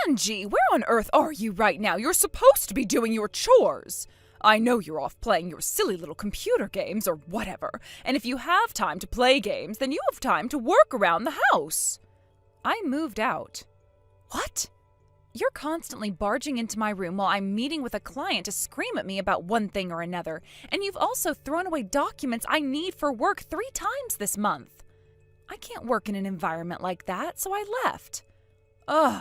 Angie, where on earth are you right now? You're supposed to be doing your chores. I know you're off playing your silly little computer games or whatever, and if you have time to play games, then you have time to work around the house. I moved out. What? You're constantly barging into my room while I'm meeting with a client to scream at me about one thing or another, and you've also thrown away documents I need for work 3 times this month. I can't work in an environment like that, so I left.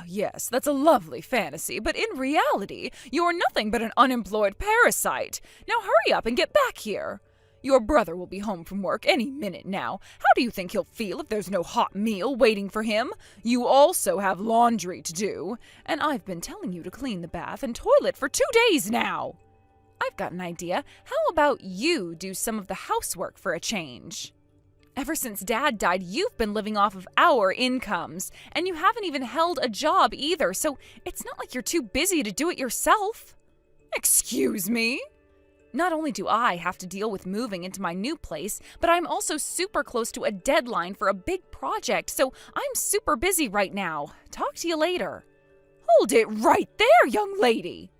Yes, that's a lovely fantasy, but in reality, you're nothing but an unemployed parasite. Now hurry up and get back here. Your brother will be home from work any minute now. How do you think he'll feel if there's no hot meal waiting for him? You also have laundry to do, and I've been telling you to clean the bath and toilet for 2 days now. I've got an idea. How about you do some of the housework for a change? Ever since Dad died, you've been living off of our incomes, and you haven't even held a job either, so it's not like you're too busy to do it yourself. Excuse me? Not only do I have to deal with moving into my new place, but I'm also super close to a deadline for a big project, so I'm super busy right now. Talk to you later. Hold it right there, young lady!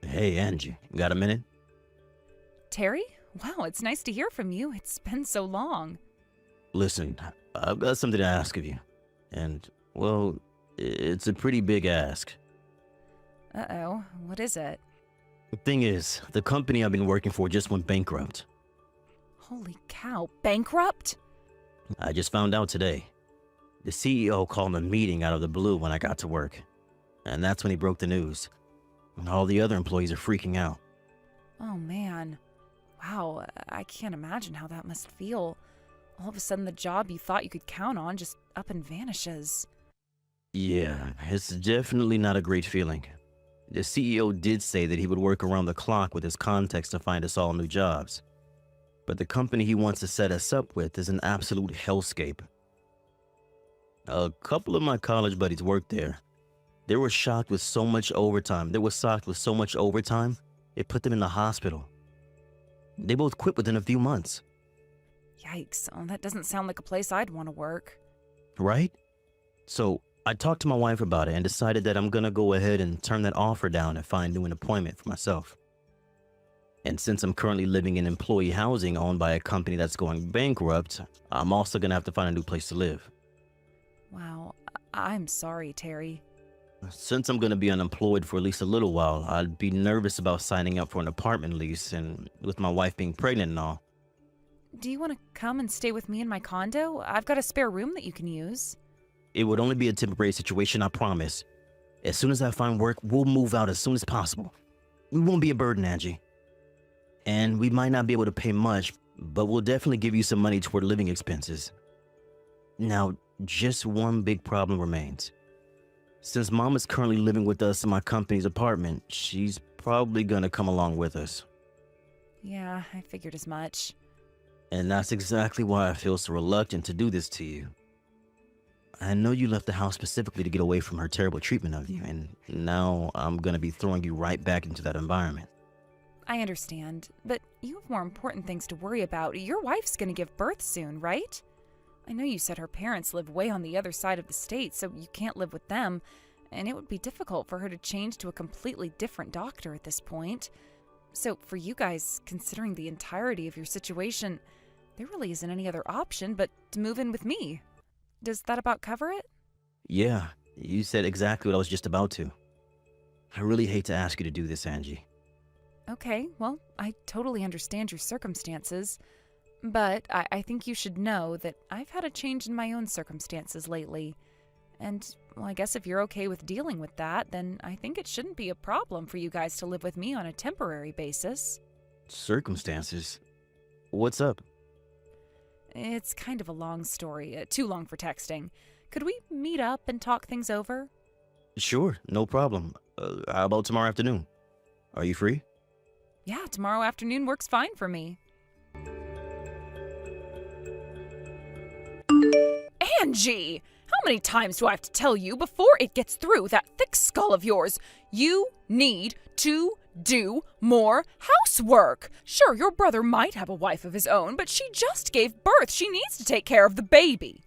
Hey, Angie, got a minute? Terry? Wow, it's nice to hear from you. It's been so long. Listen, I've got something to ask of you. And, well, it's a pretty big ask. Uh-oh, what is it? The thing is, the company I've been working for just went bankrupt. Holy cow, bankrupt? I just found out today. The CEO called a meeting out of the blue when I got to work. And that's when he broke the news. And all the other employees are freaking out. Oh, man. Wow, I can't imagine how that must feel. All of a sudden, the job you thought you could count on just up and vanishes. Yeah, it's definitely not a great feeling. The CEO did say that he would work around the clock with his contacts to find us all new jobs. But the company he wants to set us up with is an absolute hellscape. A couple of my college buddies worked there. They were shocked with so much overtime. It put them in the hospital. They both quit within a few months. Yikes, oh, that doesn't sound like a place I'd want to work. Right? So I talked to my wife about it and decided that I'm gonna go ahead and turn that offer down and find new employment for myself. And since I'm currently living in employee housing owned by a company that's going bankrupt, I'm also gonna have to find a new place to live. Wow, I'm sorry, Terry. Since I'm gonna be unemployed for at least a little while, I'd be nervous about signing up for an apartment lease, and with my wife being pregnant and all. Do you want to come and stay with me in my condo? I've got a spare room that you can use. It would only be a temporary situation, I promise. As soon as I find work, we'll move out as soon as possible. We won't be a burden, Angie. And we might not be able to pay much, but we'll definitely give you some money toward living expenses. Now, just one big problem remains. Since Mom is currently living with us in my company's apartment, she's probably gonna come along with us. Yeah, I figured as much. And that's exactly why I feel so reluctant to do this to you. I know you left the house specifically to get away from her terrible treatment of you, and now I'm gonna be throwing you right back into that environment. I understand, but you have more important things to worry about. Your wife's gonna give birth soon, right? I know you said her parents live way on the other side of the state, so you can't live with them, and it would be difficult for her to change to a completely different doctor at this point. So for you guys, considering the entirety of your situation, there really isn't any other option but to move in with me. Does that about cover it? Yeah, you said exactly what I was just about to. I really hate to ask you to do this, Angie. Okay, well, I totally understand your circumstances. But I think you should know that I've had a change in my own circumstances lately. And, well, I guess if you're okay with dealing with that, then I think it shouldn't be a problem for you guys to live with me on a temporary basis. Circumstances? What's up? It's kind of a long story, too long for texting. Could we meet up and talk things over? Sure, no problem. How about tomorrow afternoon? Are you free? Yeah, tomorrow afternoon works fine for me. Angie! How many times do I have to tell you before it gets through that thick skull of yours? You need to do more housework. Sure, your brother might have a wife of his own, but she just gave birth. She needs to take care of the baby.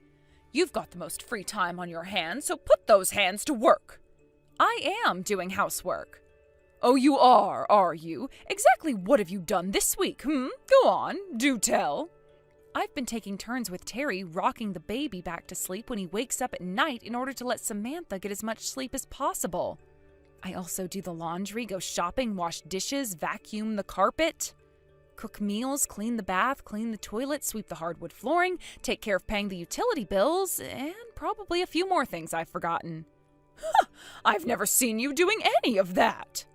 You've got the most free time on your hands, so put those hands to work. I am doing housework. Oh, you are you? Exactly what have you done this week, Go on, do tell. I've been taking turns with Terry rocking the baby back to sleep when he wakes up at night in order to let Samantha get as much sleep as possible. I also do the laundry, go shopping, wash dishes, vacuum the carpet, cook meals, clean the bath, clean the toilet, sweep the hardwood flooring, take care of paying the utility bills, and probably a few more things I've forgotten. I've never seen you doing any of that.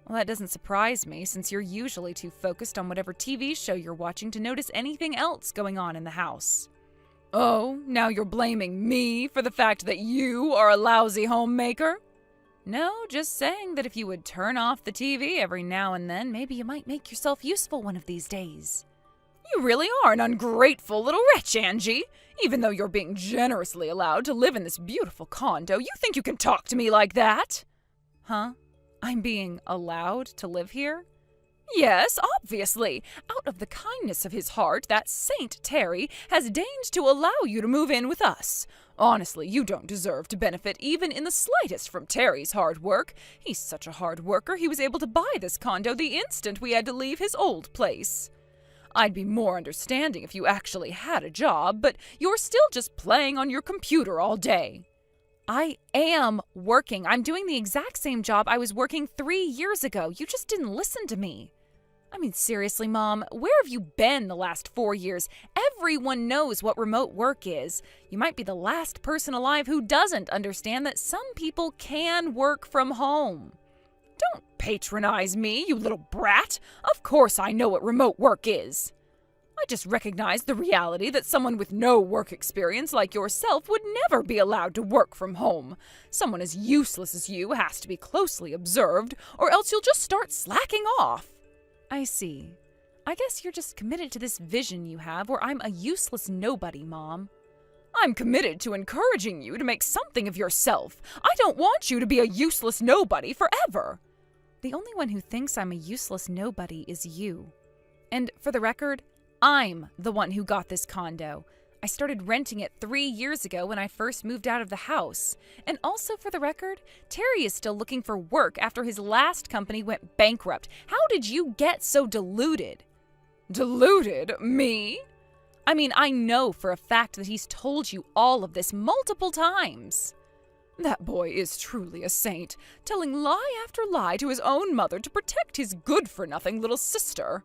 Well, that doesn't surprise me, since you're usually too focused on whatever TV show you're watching to notice anything else going on in the house. Oh, now you're blaming me for the fact that you are a lousy homemaker? No, just saying that if you would turn off the TV every now and then, maybe you might make yourself useful one of these days. You really are an ungrateful little wretch, Angie. Even though you're being generously allowed to live in this beautiful condo, you think you can talk to me like that? Huh? I'm being allowed to live here? Yes, obviously. Out of the kindness of his heart, that Saint Terry has deigned to allow you to move in with us. Honestly, you don't deserve to benefit even in the slightest from Terry's hard work. He's such a hard worker, he was able to buy this condo the instant we had to leave his old place. I'd be more understanding if you actually had a job, but you're still just playing on your computer all day. I am working. I'm doing the exact same job I was working 3 years ago. You just didn't listen to me. I mean, seriously, Mom, where have you been the last 4 years? Everyone knows what remote work is. You might be the last person alive who doesn't understand that some people can work from home. Don't patronize me, you little brat. Of course I know what remote work is. I just recognize the reality that someone with no work experience like yourself would never be allowed to work from home. Someone as useless as you has to be closely observed, or else you'll just start slacking off. I see. I guess you're just committed to this vision you have where I'm a useless nobody, Mom. I'm committed to encouraging you to make something of yourself. I don't want you to be a useless nobody forever. The only one who thinks I'm a useless nobody is you. And for the record, I'm the one who got this condo. I started renting it 3 years ago when I first moved out of the house. And also for the record, Terry is still looking for work after his last company went bankrupt. How did you get so deluded? Deluded? Me? I mean, I know for a fact that he's told you all of this multiple times. That boy is truly a saint, telling lie after lie to his own mother to protect his good-for-nothing little sister.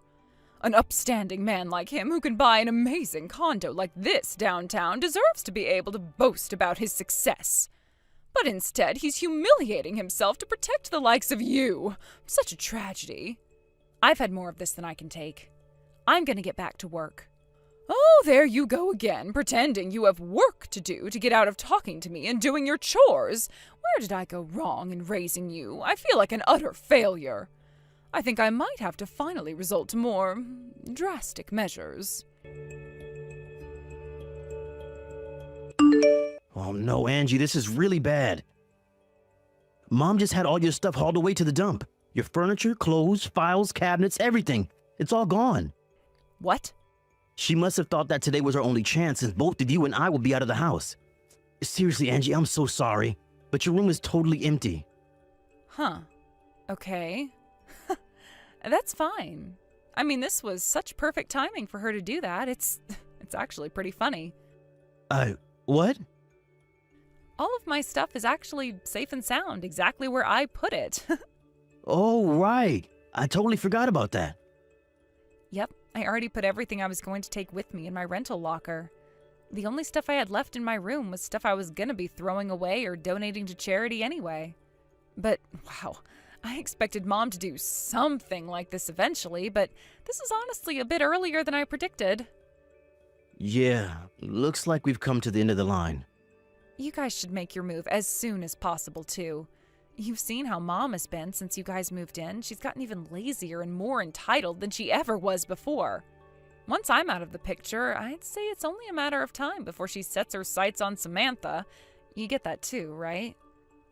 An upstanding man like him who can buy an amazing condo like this downtown deserves to be able to boast about his success. But instead, he's humiliating himself to protect the likes of you. Such a tragedy. I've had more of this than I can take. I'm going to get back to work. Oh, there you go again, pretending you have work to do to get out of talking to me and doing your chores. Where did I go wrong in raising you? I feel like an utter failure. I think I might have to finally resort to more drastic measures. Oh no, Angie, this is really bad. Mom just had all your stuff hauled away to the dump. Your furniture, clothes, files, cabinets, everything. It's all gone. What? She must have thought that today was our only chance since both of you and I will be out of the house. Seriously, Angie, I'm so sorry, but your room is totally empty. Huh. Okay. That's fine. I mean, this was such perfect timing for her to do that. It's actually pretty funny. What? All of my stuff is actually safe and sound, exactly where I put it. Oh, right. I totally forgot about that. Yep, I already put everything I was going to take with me in my rental locker. The only stuff I had left in my room was stuff I was gonna be throwing away or donating to charity anyway. But, wow, I expected Mom to do something like this eventually, but this is honestly a bit earlier than I predicted. Yeah, looks like we've come to the end of the line. You guys should make your move as soon as possible, too. You've seen how Mom has been since you guys moved in. She's gotten even lazier and more entitled than she ever was before. Once I'm out of the picture, I'd say it's only a matter of time before she sets her sights on Samantha. You get that too, right?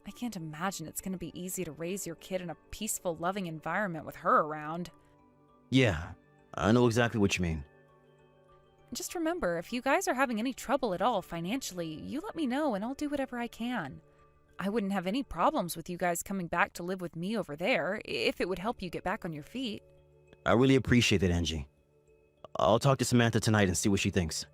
I can't imagine it's going to be easy to raise your kid in a peaceful, loving environment with her around. Yeah, I know exactly what you mean. Just remember, if you guys are having any trouble at all financially, you let me know and I'll do whatever I can. I wouldn't have any problems with you guys coming back to live with me over there, if it would help you get back on your feet. I really appreciate it, Angie. I'll talk to Samantha tonight and see what she thinks.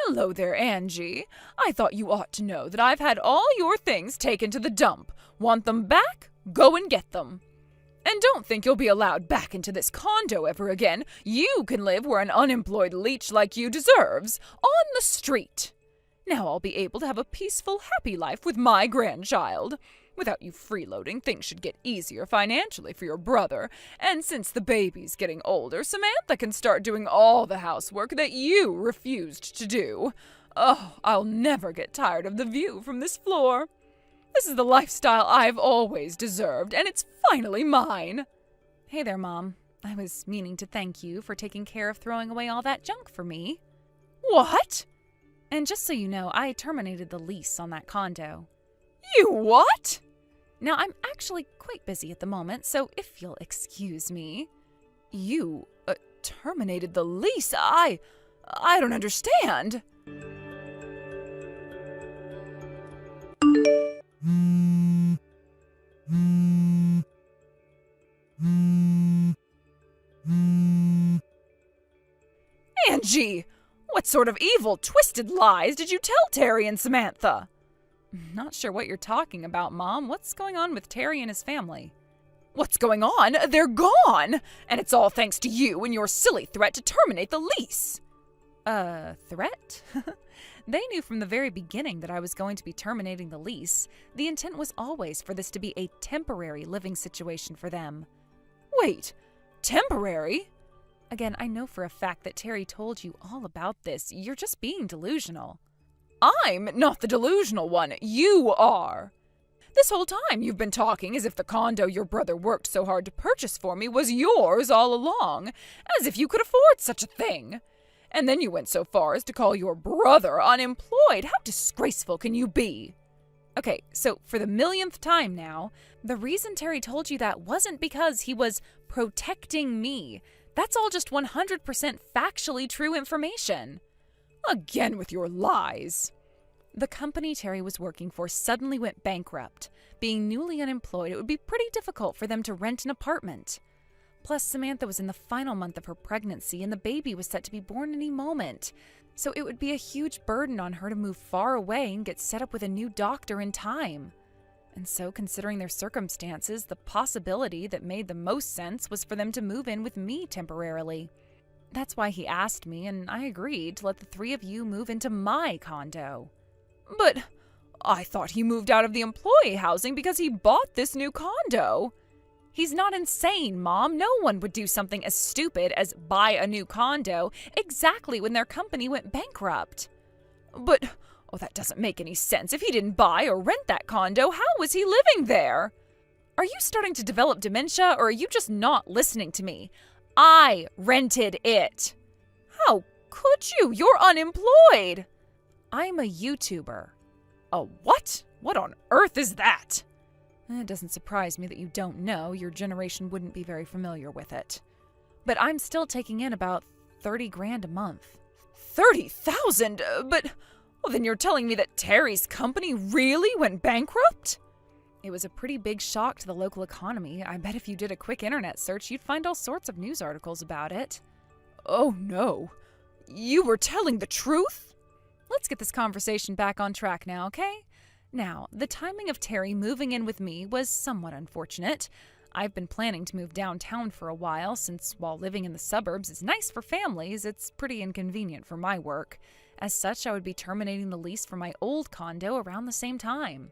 Hello there, Angie. I thought you ought to know that I've had all your things taken to the dump. Want them back? Go and get them. And don't think you'll be allowed back into this condo ever again. You can live where an unemployed leech like you deserves, on the street. Now I'll be able to have a peaceful, happy life with my grandchild. Without you freeloading, things should get easier financially for your brother. And since the baby's getting older, Samantha can start doing all the housework that you refused to do. Oh, I'll never get tired of the view from this floor. This is the lifestyle I've always deserved, and it's finally mine. Hey there, Mom. I was meaning to thank you for taking care of throwing away all that junk for me. What? And just so you know, I terminated the lease on that condo. You what? Now, I'm actually quite busy at the moment, so if you'll excuse me. You terminated the lease? I don't understand. Angie! What sort of evil, twisted lies did you tell Terry and Samantha? Not sure what you're talking about, Mom. What's going on with Terry and his family? What's going on? They're gone! And it's all thanks to you and your silly threat to terminate the lease. Threat? They knew from the very beginning that I was going to be terminating the lease. The intent was always for this to be a temporary living situation for them. Wait, temporary? Again, I know for a fact that Terry told you all about this. You're just being delusional. I'm not the delusional one. You are. This whole time you've been talking as if the condo your brother worked so hard to purchase for me was yours all along, as if you could afford such a thing. And then you went so far as to call your brother unemployed. How disgraceful can you be? Okay, so for the millionth time now, the reason Terry told you that wasn't because he was protecting me. That's all just 100% factually true information. Again with your lies. The company Terry was working for suddenly went bankrupt. Being newly unemployed, it would be pretty difficult for them to rent an apartment. Plus, Samantha was in the final month of her pregnancy and the baby was set to be born any moment. So it would be a huge burden on her to move far away and get set up with a new doctor in time. And so, considering their circumstances, the possibility that made the most sense was for them to move in with me temporarily. That's why he asked me, and I agreed to let the three of you move into my condo. But I thought he moved out of the employee housing because he bought this new condo. He's not insane, Mom. No one would do something as stupid as buy a new condo exactly when their company went bankrupt. But, that doesn't make any sense. If he didn't buy or rent that condo, how was he living there? Are you starting to develop dementia, or are you just not listening to me? I rented it. How could you? You're unemployed. I'm a YouTuber. A what? What on earth is that? It doesn't surprise me that you don't know. Your generation wouldn't be very familiar with it. But I'm still taking in about 30 grand a month. 30,000? But then you're telling me that Terry's company really went bankrupt? It was a pretty big shock to the local economy. I bet if you did a quick internet search, you'd find all sorts of news articles about it. Oh no. You were telling the truth? Let's get this conversation back on track now, okay? Now, the timing of Terry moving in with me was somewhat unfortunate. I've been planning to move downtown for a while, since while living in the suburbs is nice for families, it's pretty inconvenient for my work. As such, I would be terminating the lease for my old condo around the same time.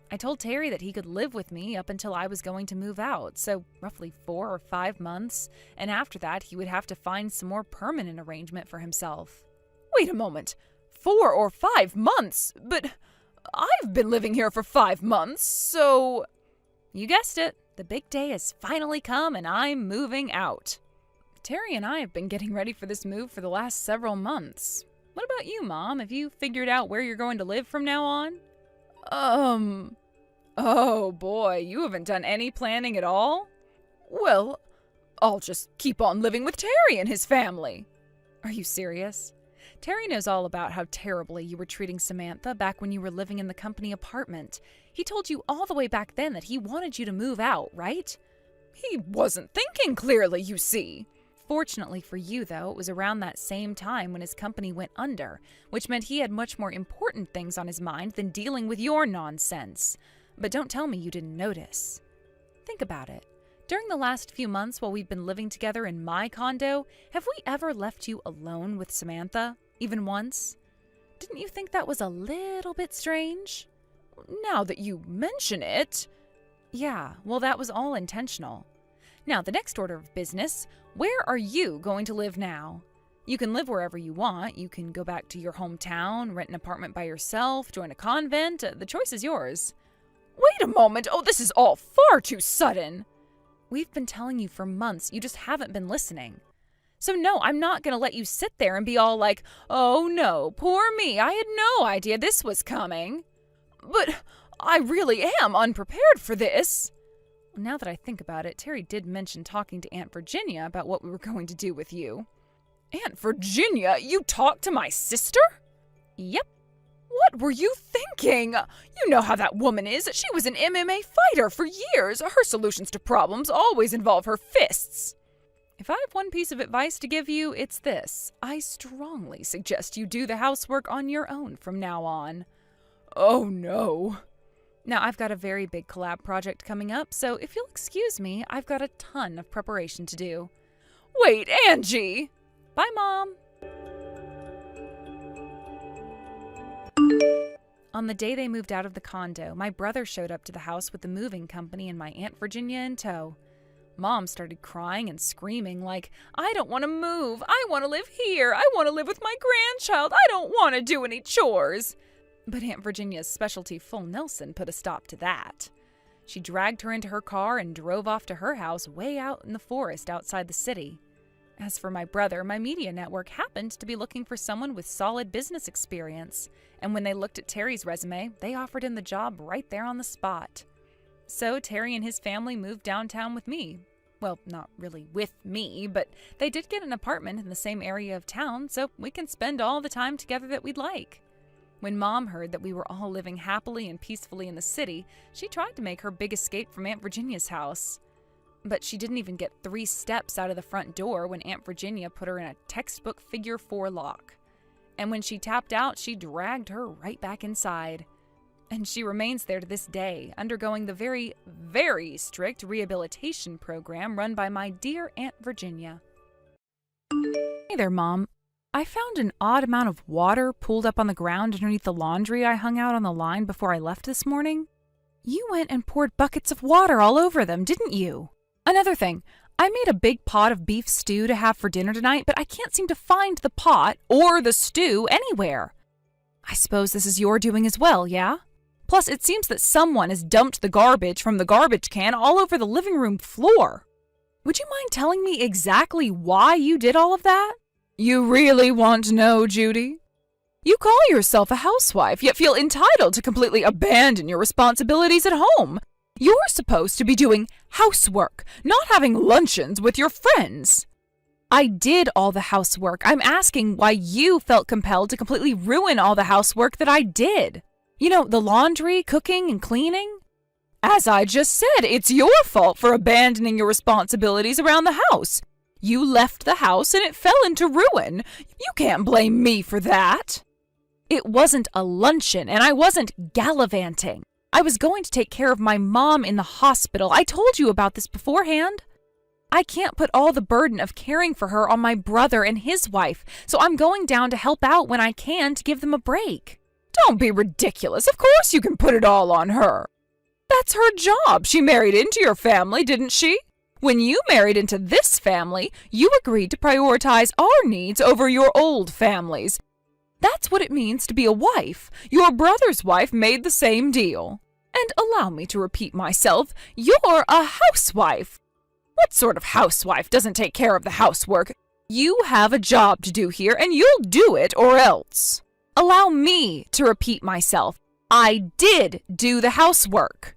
I told Terry that he could live with me up until I was going to move out, so roughly 4 or 5 months, and after that he would have to find some more permanent arrangement for himself. Wait a moment, 4 or 5 months? But I've been living here for 5 months, so... You guessed it, the big day has finally come and I'm moving out. Terry and I have been getting ready for this move for the last several months. What about you, Mom? Have you figured out where you're going to live from now on? Oh boy, you haven't done any planning at all? Well, I'll just keep on living with Terry and his family. Are you serious? Terry knows all about how terribly you were treating Samantha back when you were living in the company apartment. He told you all the way back then that he wanted you to move out, right? He wasn't thinking clearly, you see. Fortunately for you, though, it was around that same time when his company went under, which meant he had much more important things on his mind than dealing with your nonsense. But don't tell me you didn't notice. Think about it. During the last few months while we've been living together in my condo, have we ever left you alone with Samantha? Even once? Didn't you think that was a little bit strange? Now that you mention it. Yeah, well, that was all intentional. Now, the next order of business, where are you going to live now? You can live wherever you want. You can go back to your hometown, rent an apartment by yourself, join a convent. The choice is yours. Wait a moment. Oh, this is all far too sudden. We've been telling you for months. You just haven't been listening. So no, I'm not going to let you sit there and be all like, oh no, poor me. I had no idea this was coming. But I really am unprepared for this. Now that I think about it, Terry did mention talking to Aunt Virginia about what we were going to do with you. Aunt Virginia? You talked to my sister? Yep. What were you thinking? You know how that woman is. She was an MMA fighter for years. Her solutions to problems always involve her fists. If I have one piece of advice to give you, it's this. I strongly suggest you do the housework on your own from now on. Oh no. Now, I've got a very big collab project coming up, so if you'll excuse me, I've got a ton of preparation to do. Wait, Angie! Bye, Mom! On the day they moved out of the condo, my brother showed up to the house with the moving company and my Aunt Virginia in tow. Mom started crying and screaming like, I don't want to move. I want to live here. I want to live with my grandchild. I don't want to do any chores. But Aunt Virginia's specialty full Nelson put a stop to that. She dragged her into her car and drove off to her house way out in the forest outside the city. As for my brother, my media network happened to be looking for someone with solid business experience, and when they looked at Terry's resume, they offered him the job right there on the spot. So Terry and his family moved downtown with me. Well, not really with me, but they did get an apartment in the same area of town, so we can spend all the time together that we'd like. When Mom heard that we were all living happily and peacefully in the city, she tried to make her big escape from Aunt Virginia's house. But she didn't even get 3 steps out of the front door when Aunt Virginia put her in a textbook figure 4 lock. And when she tapped out, she dragged her right back inside. And she remains there to this day, undergoing the very, very strict rehabilitation program run by my dear Aunt Virginia. Hey there, Mom. I found an odd amount of water pooled up on the ground underneath the laundry I hung out on the line before I left this morning. You went and poured buckets of water all over them, didn't you? Another thing, I made a big pot of beef stew to have for dinner tonight, but I can't seem to find the pot or the stew anywhere. I suppose this is your doing as well, yeah? Plus, it seems that someone has dumped the garbage from the garbage can all over the living room floor. Would you mind telling me exactly why you did all of that? You really want to know, Judy? You call yourself a housewife, yet feel entitled to completely abandon your responsibilities at home. You're supposed to be doing housework, not having luncheons with your friends. I did all the housework. I'm asking why you felt compelled to completely ruin all the housework that I did. You know, the laundry, cooking, and cleaning. As I just said, it's your fault for abandoning your responsibilities around the house. You left the house and it fell into ruin. You can't blame me for that. It wasn't a luncheon, and I wasn't gallivanting. I was going to take care of my mom in the hospital. I told you about this beforehand. I can't put all the burden of caring for her on my brother and his wife, so I'm going down to help out when I can to give them a break. Don't be ridiculous. Of course you can put it all on her. That's her job. She married into your family, didn't she? When you married into this family, you agreed to prioritize our needs over your old family's. That's what it means to be a wife. Your brother's wife made the same deal. And allow me to repeat myself, you're a housewife. What sort of housewife doesn't take care of the housework? You have a job to do here, and you'll do it or else. Allow me to repeat myself. I did do the housework.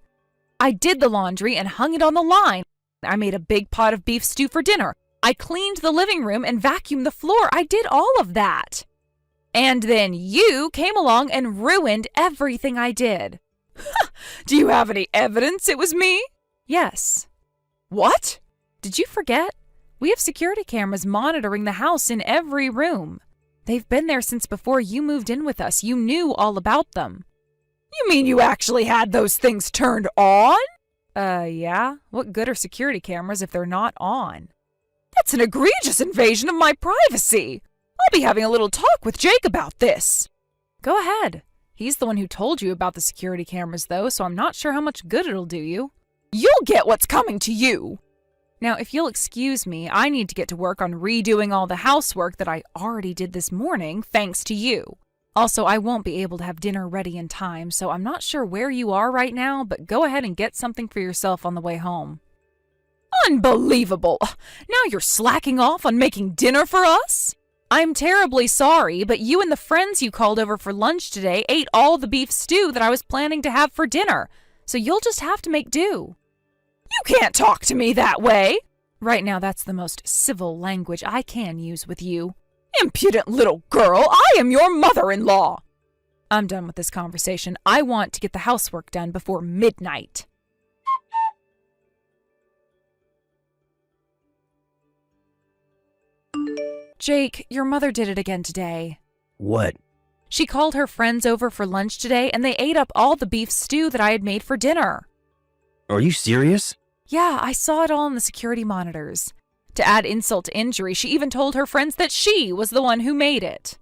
I did the laundry and hung it on the line. I made a big pot of beef stew for dinner. I cleaned the living room and vacuumed the floor. I did all of that. And then you came along and ruined everything I did. Do you have any evidence it was me? Yes. What? Did you forget? We have security cameras monitoring the house in every room. They've been there since before you moved in with us. You knew all about them. You mean you actually had those things turned on? Yeah. What good are security cameras if they're not on? That's an egregious invasion of my privacy. I'll be having a little talk with Jake about this. Go ahead. He's the one who told you about the security cameras, though, so I'm not sure how much good it'll do you. You'll get what's coming to you. Now, if you'll excuse me, I need to get to work on redoing all the housework that I already did this morning, thanks to you. Also, I won't be able to have dinner ready in time, so I'm not sure where you are right now, but go ahead and get something for yourself on the way home. Unbelievable! Now you're slacking off on making dinner for us? I'm terribly sorry, but you and the friends you called over for lunch today ate all the beef stew that I was planning to have for dinner, so you'll just have to make do. You can't talk to me that way! Right now, that's the most civil language I can use with you. Impudent little girl, I am your mother-in-law! I'm done with this conversation. I want to get the housework done before midnight. Jake, your mother did it again today. What? She called her friends over for lunch today, and they ate up all the beef stew that I had made for dinner. Are you serious? Yeah, I saw it all on the security monitors. To add insult to injury, she even told her friends that she was the one who made it.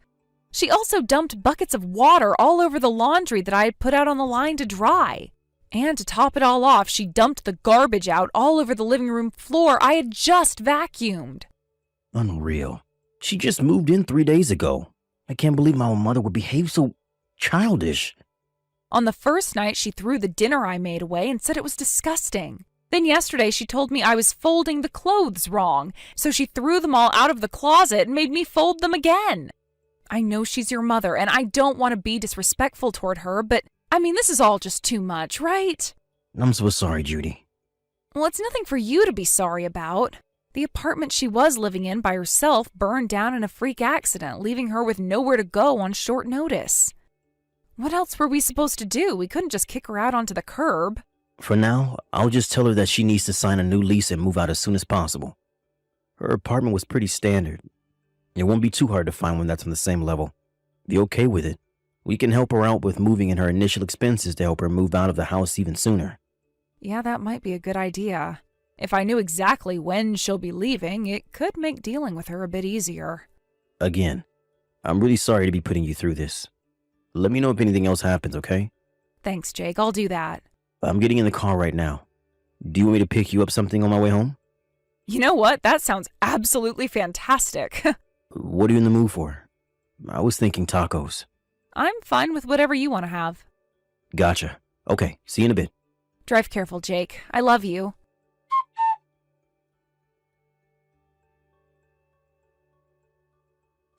She also dumped buckets of water all over the laundry that I had put out on the line to dry. And to top it all off, she dumped the garbage out all over the living room floor I had just vacuumed. Unreal. She just moved in 3 days ago. I can't believe my mother would behave so childish. On the first night, she threw the dinner I made away and said it was disgusting. Then yesterday, she told me I was folding the clothes wrong, so she threw them all out of the closet and made me fold them again. I know she's your mother, and I don't want to be disrespectful toward her, but, this is all just too much, right? I'm so sorry, Judy. Well, it's nothing for you to be sorry about. The apartment she was living in by herself burned down in a freak accident, leaving her with nowhere to go on short notice. What else were we supposed to do? We couldn't just kick her out onto the curb. For now, I'll just tell her that she needs to sign a new lease and move out as soon as possible. Her apartment was pretty standard. It won't be too hard to find one that's on the same level. Be okay with it. We can help her out with moving and her initial expenses to help her move out of the house even sooner. Yeah, that might be a good idea. If I knew exactly when she'll be leaving, it could make dealing with her a bit easier. Again, I'm really sorry to be putting you through this. Let me know if anything else happens, okay? Thanks, Jake. I'll do that. I'm getting in the car right now. Do you want me to pick you up something on my way home? You know what? That sounds absolutely fantastic. What are you in the mood for? I was thinking tacos. I'm fine with whatever you want to have. Gotcha. Okay, see you in a bit. Drive careful, Jake. I love you.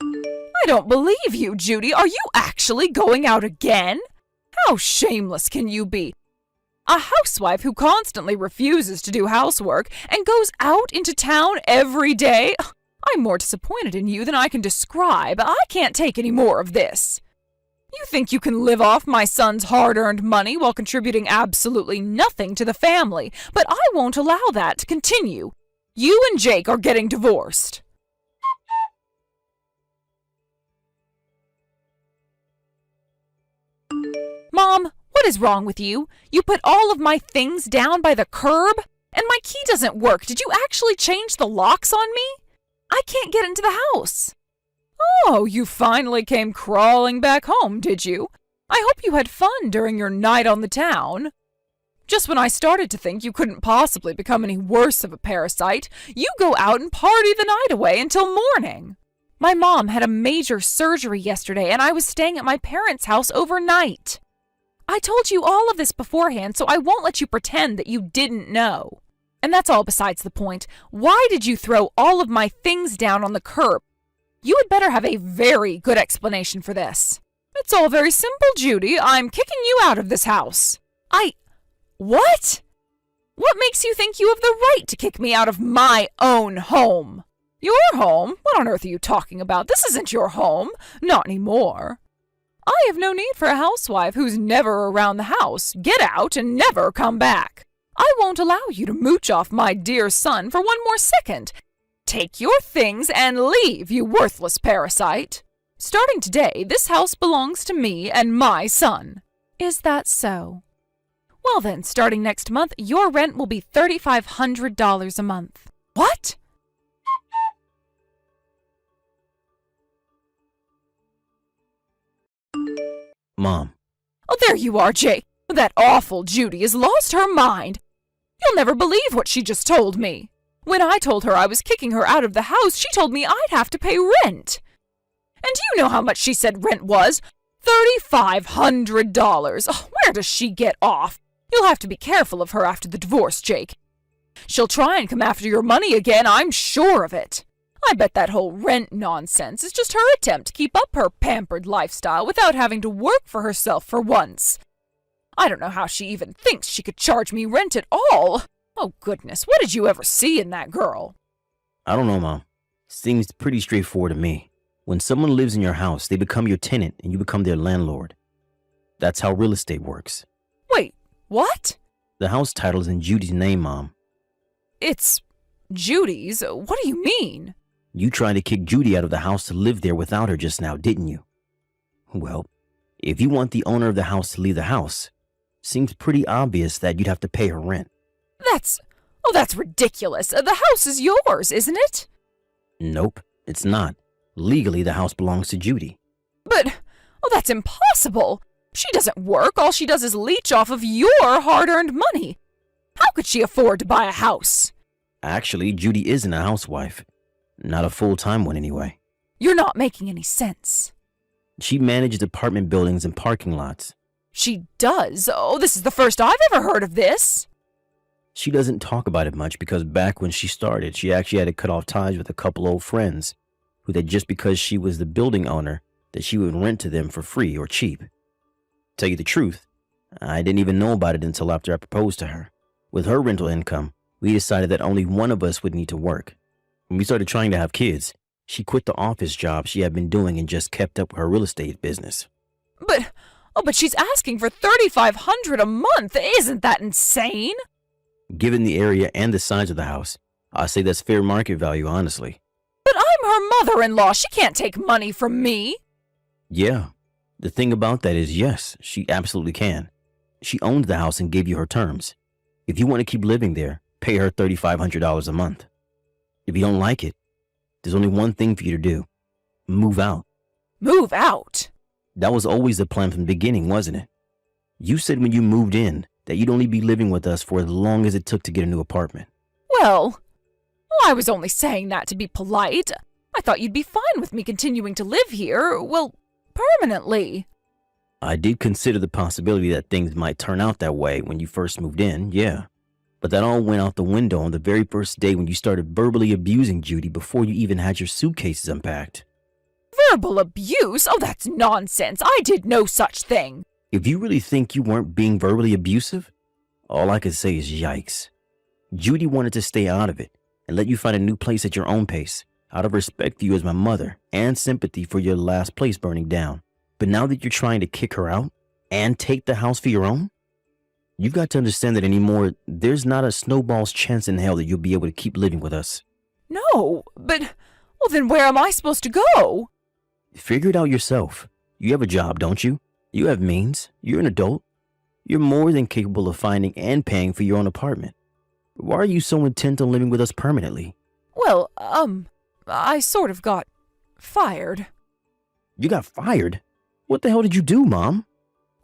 I don't believe you, Judy. Are you actually going out again? How shameless can you be? A housewife who constantly refuses to do housework and goes out into town every day? I'm more disappointed in you than I can describe. I can't take any more of this. You think you can live off my son's hard-earned money while contributing absolutely nothing to the family, but I won't allow that to continue. You and Jake are getting divorced. Mom, what is wrong with you? You put all of my things down by the curb? And my key doesn't work. Did you actually change the locks on me? I can't get into the house. Oh, you finally came crawling back home, did you? I hope you had fun during your night on the town. Just when I started to think you couldn't possibly become any worse of a parasite, you go out and party the night away until morning. My mom had a major surgery yesterday, and I was staying at my parents' house overnight. I told you all of this beforehand, so I won't let you pretend that you didn't know. And that's all besides the point. Why did you throw all of my things down on the curb? You had better have a very good explanation for this. It's all very simple, Judy. I'm kicking you out of this house. What? What makes you think you have the right to kick me out of my own home? Your home? What on earth are you talking about? This isn't your home. Not anymore. I have no need for a housewife who's never around the house. Get out and never come back. I won't allow you to mooch off my dear son for one more second. Take your things and leave, you worthless parasite. Starting today, this house belongs to me and my son. Is that so? Well then, starting next month, your rent will be $3,500 a month. What? Mom. Oh, there you are, Jake. That awful Judy has lost her mind. You'll never believe what she just told me. When I told her I was kicking her out of the house, she told me I'd have to pay rent. And do you know how much she said rent was? $3,500. Oh, where does she get off? You'll have to be careful of her after the divorce, Jake. She'll try and come after your money again, I'm sure of it. I bet that whole rent nonsense is just her attempt to keep up her pampered lifestyle without having to work for herself for once. I don't know how she even thinks she could charge me rent at all. Oh, goodness, what did you ever see in that girl? I don't know, Mom. Seems pretty straightforward to me. When someone lives in your house, they become your tenant and you become their landlord. That's how real estate works. Wait, what? The house title is in Judy's name, Mom. It's Judy's? What do you mean? You tried to kick Judy out of the house to live there without her just now, didn't you? Well, if you want the owner of the house to leave the house, seems pretty obvious that you'd have to pay her rent. That's ridiculous. The house is yours, isn't it? Nope, it's not. Legally, the house belongs to Judy. But, that's impossible. She doesn't work. All she does is leech off of your hard-earned money. How could she afford to buy a house? Actually, Judy isn't a housewife. Not a full-time one, anyway. You're not making any sense. She manages apartment buildings and parking lots. She does? Oh, this is the first I've ever heard of this. She doesn't talk about it much because back when she started, she actually had to cut off ties with a couple old friends who that just because she was the building owner, that she would rent to them for free or cheap. Tell you the truth, I didn't even know about it until after I proposed to her. With her rental income, we decided that only one of us would need to work. When we started trying to have kids, she quit the office job she had been doing and just kept up with her real estate business. But she's asking for $3,500 a month. Isn't that insane? Given the area and the size of the house, I say that's fair market value, honestly. But I'm her mother-in-law. She can't take money from me. Yeah. The thing about that is, yes, she absolutely can. She owned the house and gave you her terms. If you want to keep living there, pay her $3,500 a month. If you don't like it, there's only one thing for you to do. Move out. Move out? That was always the plan from the beginning, wasn't it? You said when you moved in that you'd only be living with us for as long as it took to get a new apartment. Well, I was only saying that to be polite. I thought you'd be fine with me continuing to live here, well, permanently. I did consider the possibility that things might turn out that way when you first moved in, yeah. But that all went out the window on the very first day when you started verbally abusing Judy before you even had your suitcases unpacked. Verbal abuse? Oh, that's nonsense. I did no such thing. If you really think you weren't being verbally abusive, all I could say is yikes. Judy wanted to stay out of it and let you find a new place at your own pace, out of respect for you as my mother and sympathy for your last place burning down. But now that you're trying to kick her out and take the house for your own, you've got to understand that anymore, there's not a snowball's chance in hell that you'll be able to keep living with us. No, but, well, then where am I supposed to go? Figure it out yourself. You have a job, don't you? You have means. You're an adult. You're more than capable of finding and paying for your own apartment. Why are you so intent on living with us permanently? Well, I sort of got fired. You got fired? What the hell did you do, Mom?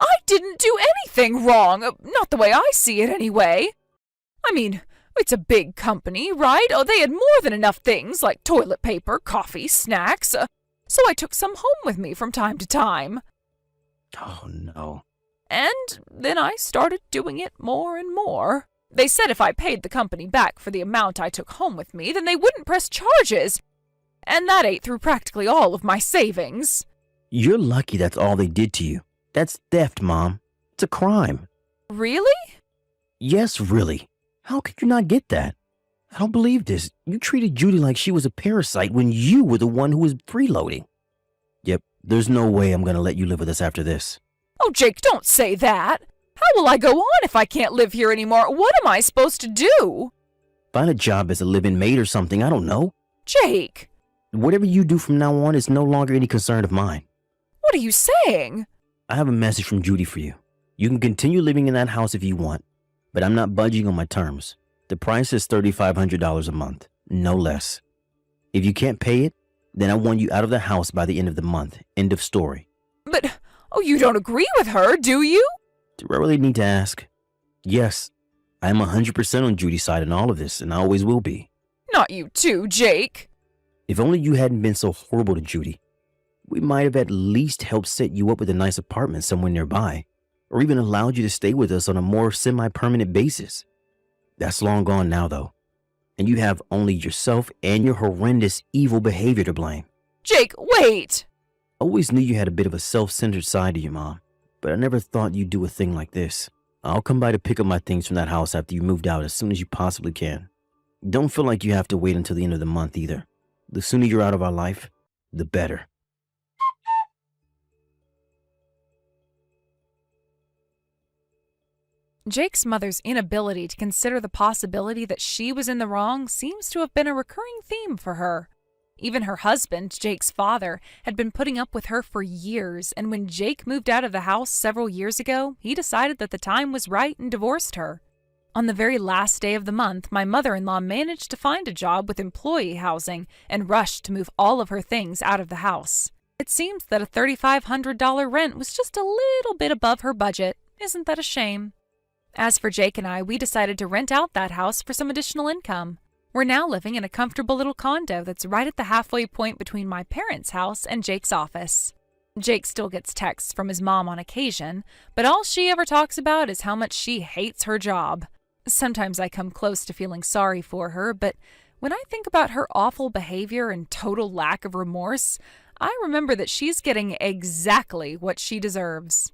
I didn't do anything wrong. Not the way I see it, anyway. I mean, it's a big company, right? Oh, they had more than enough things like toilet paper, coffee, snacks. So I took some home with me from time to time. Oh, no. And then I started doing it more and more. They said if I paid the company back for the amount I took home with me, then they wouldn't press charges. And that ate through practically all of my savings. You're lucky that's all they did to you. That's theft, Mom. It's a crime. Really? Yes, really. How could you not get that? I don't believe this. You treated Judy like she was a parasite when you were the one who was freeloading. Yep, there's no way I'm gonna let you live with us after this. Oh, Jake, don't say that. How will I go on if I can't live here anymore? What am I supposed to do? Find a job as a live-in maid or something, I don't know. Jake! Whatever you do from now on is no longer any concern of mine. What are you saying? I have a message from Judy for you. You can continue living in that house if you want, but I'm not budging on my terms. The price is $3,500 a month, no less. If you can't pay it, then I want you out of the house by the end of the month. End of story. But, oh, you don't agree with her, do you? Do I really need to ask? Yes, I am 100% on Judy's side in all of this, and I always will be. Not you too, Jake. If only you hadn't been so horrible to Judy, we might have at least helped set you up with a nice apartment somewhere nearby, or even allowed you to stay with us on a more semi-permanent basis. That's long gone now, though, and you have only yourself and your horrendous evil behavior to blame. Jake, wait! I always knew you had a bit of a self-centered side to you, Mom, but I never thought you'd do a thing like this. I'll come by to pick up my things from that house after you moved out as soon as you possibly can. Don't feel like you have to wait until the end of the month either. The sooner you're out of our life, the better. Jake's mother's inability to consider the possibility that she was in the wrong seems to have been a recurring theme for her. Even her husband, Jake's father, had been putting up with her for years, and when Jake moved out of the house several years ago, he decided that the time was right and divorced her. On the very last day of the month, my mother-in-law managed to find a job with employee housing and rushed to move all of her things out of the house. It seems that a $3,500 rent was just a little bit above her budget. Isn't that a shame? As for Jake and I, we decided to rent out that house for some additional income. We're now living in a comfortable little condo that's right at the halfway point between my parents' house and Jake's office. Jake still gets texts from his mom on occasion, but all she ever talks about is how much she hates her job. Sometimes I come close to feeling sorry for her, but when I think about her awful behavior and total lack of remorse, I remember that she's getting exactly what she deserves.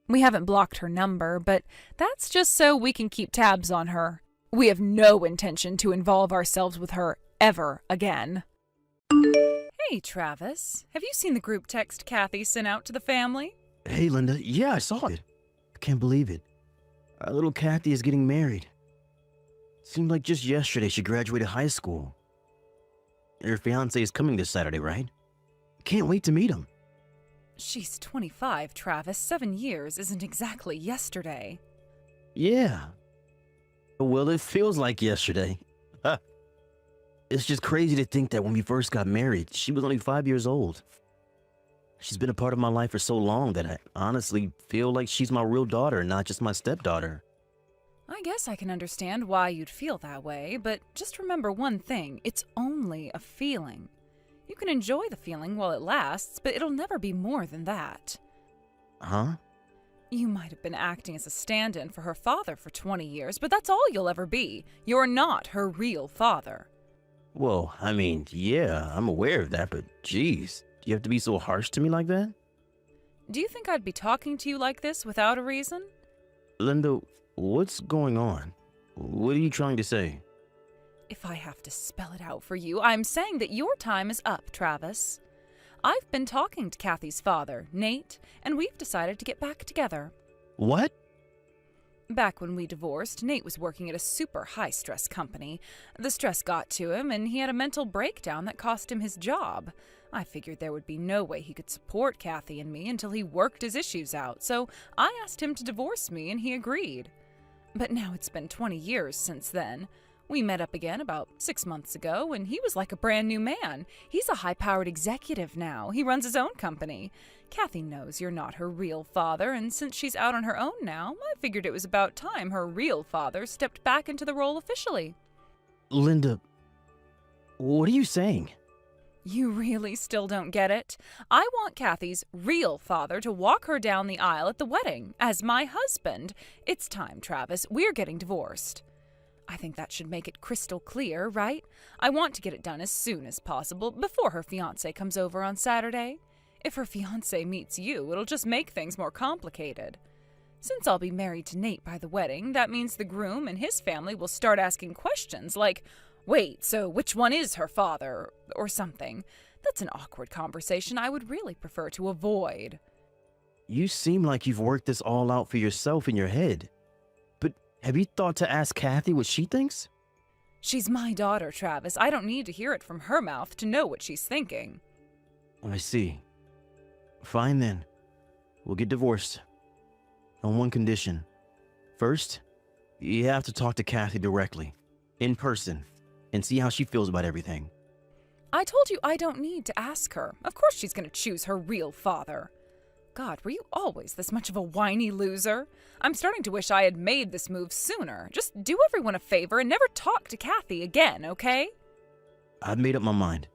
We haven't blocked her number, but that's just so we can keep tabs on her. We have no intention to involve ourselves with her ever again. Hey, Travis. Have you seen the group text Kathy sent out to the family? Hey, Linda. Yeah, I saw it. I can't believe it. Our little Kathy is getting married. Seemed like just yesterday she graduated high school. Her fiancé is coming this Saturday, right? Can't wait to meet him. She's 25, Travis. 7 years isn't exactly yesterday. Yeah. Well, it feels like yesterday. It's just crazy to think that when we first got married, she was only 5 years old. She's been a part of my life for so long that I honestly feel like she's my real daughter, not just my stepdaughter. I guess I can understand why you'd feel that way, but just remember one thing. It's only a feeling. You can enjoy the feeling while it lasts, but it'll never be more than that. Huh? You might have been acting as a stand-in for her father for 20 years, but that's all you'll ever be. You're not her real father. Well, I mean, yeah, I'm aware of that, but geez, do you have to be so harsh to me like that? Do you think I'd be talking to you like this without a reason? Linda, what's going on? What are you trying to say? If I have to spell it out for you, I'm saying that your time is up, Travis. I've been talking to Kathy's father, Nate, and we've decided to get back together. What? Back when we divorced, Nate was working at a super high-stress company. The stress got to him, and he had a mental breakdown that cost him his job. I figured there would be no way he could support Kathy and me until he worked his issues out, so I asked him to divorce me, and he agreed. But now it's been 20 years since then. We met up again about 6 months ago, and he was like a brand new man. He's a high-powered executive now. He runs his own company. Kathy knows you're not her real father, and since she's out on her own now, I figured it was about time her real father stepped back into the role officially. Linda, what are you saying? You really still don't get it? I want Kathy's real father to walk her down the aisle at the wedding as my husband. It's time, Travis. We're getting divorced. I think that should make it crystal clear, right? I want to get it done as soon as possible, before her fiancé comes over on Saturday. If her fiancé meets you, it'll just make things more complicated. Since I'll be married to Nate by the wedding, that means the groom and his family will start asking questions like, wait, so which one is her father? Or something. That's an awkward conversation I would really prefer to avoid. You seem like you've worked this all out for yourself in your head. But have you thought to ask Kathy what she thinks? She's my daughter, Travis. I don't need to hear it from her mouth to know what she's thinking. I see. Fine then. We'll get divorced. On one condition. First, you have to talk to Kathy directly, in person, and see how she feels about everything. I told you I don't need to ask her. Of course she's going to choose her real father. God, were you always this much of a whiny loser? I'm starting to wish I had made this move sooner. Just do everyone a favor and never talk to Kathy again, okay? I've made up my mind.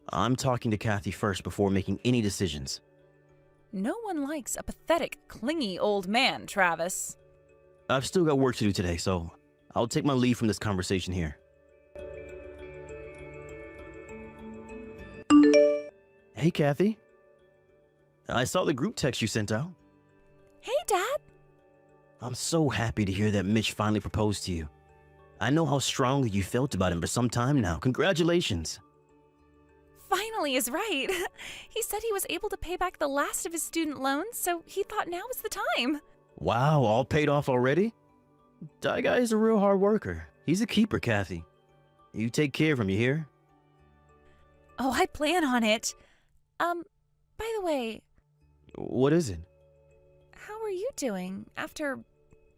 I'm talking to Kathy first before making any decisions. No one likes a pathetic, clingy old man, Travis. I've still got work to do today, so I'll take my leave from this conversation here. Hey, Kathy. I saw the group text you sent out. Hey, Dad. I'm so happy to hear that Mitch finally proposed to you. I know how strongly you felt about him for some time now. Congratulations. Finally is right. He said he was able to pay back the last of his student loans, so he thought now was the time. Wow, all paid off already? That guy is a real hard worker. He's a keeper, Kathy. You take care of him, you hear? Oh, I plan on it. By the way... What is it? How are you doing after,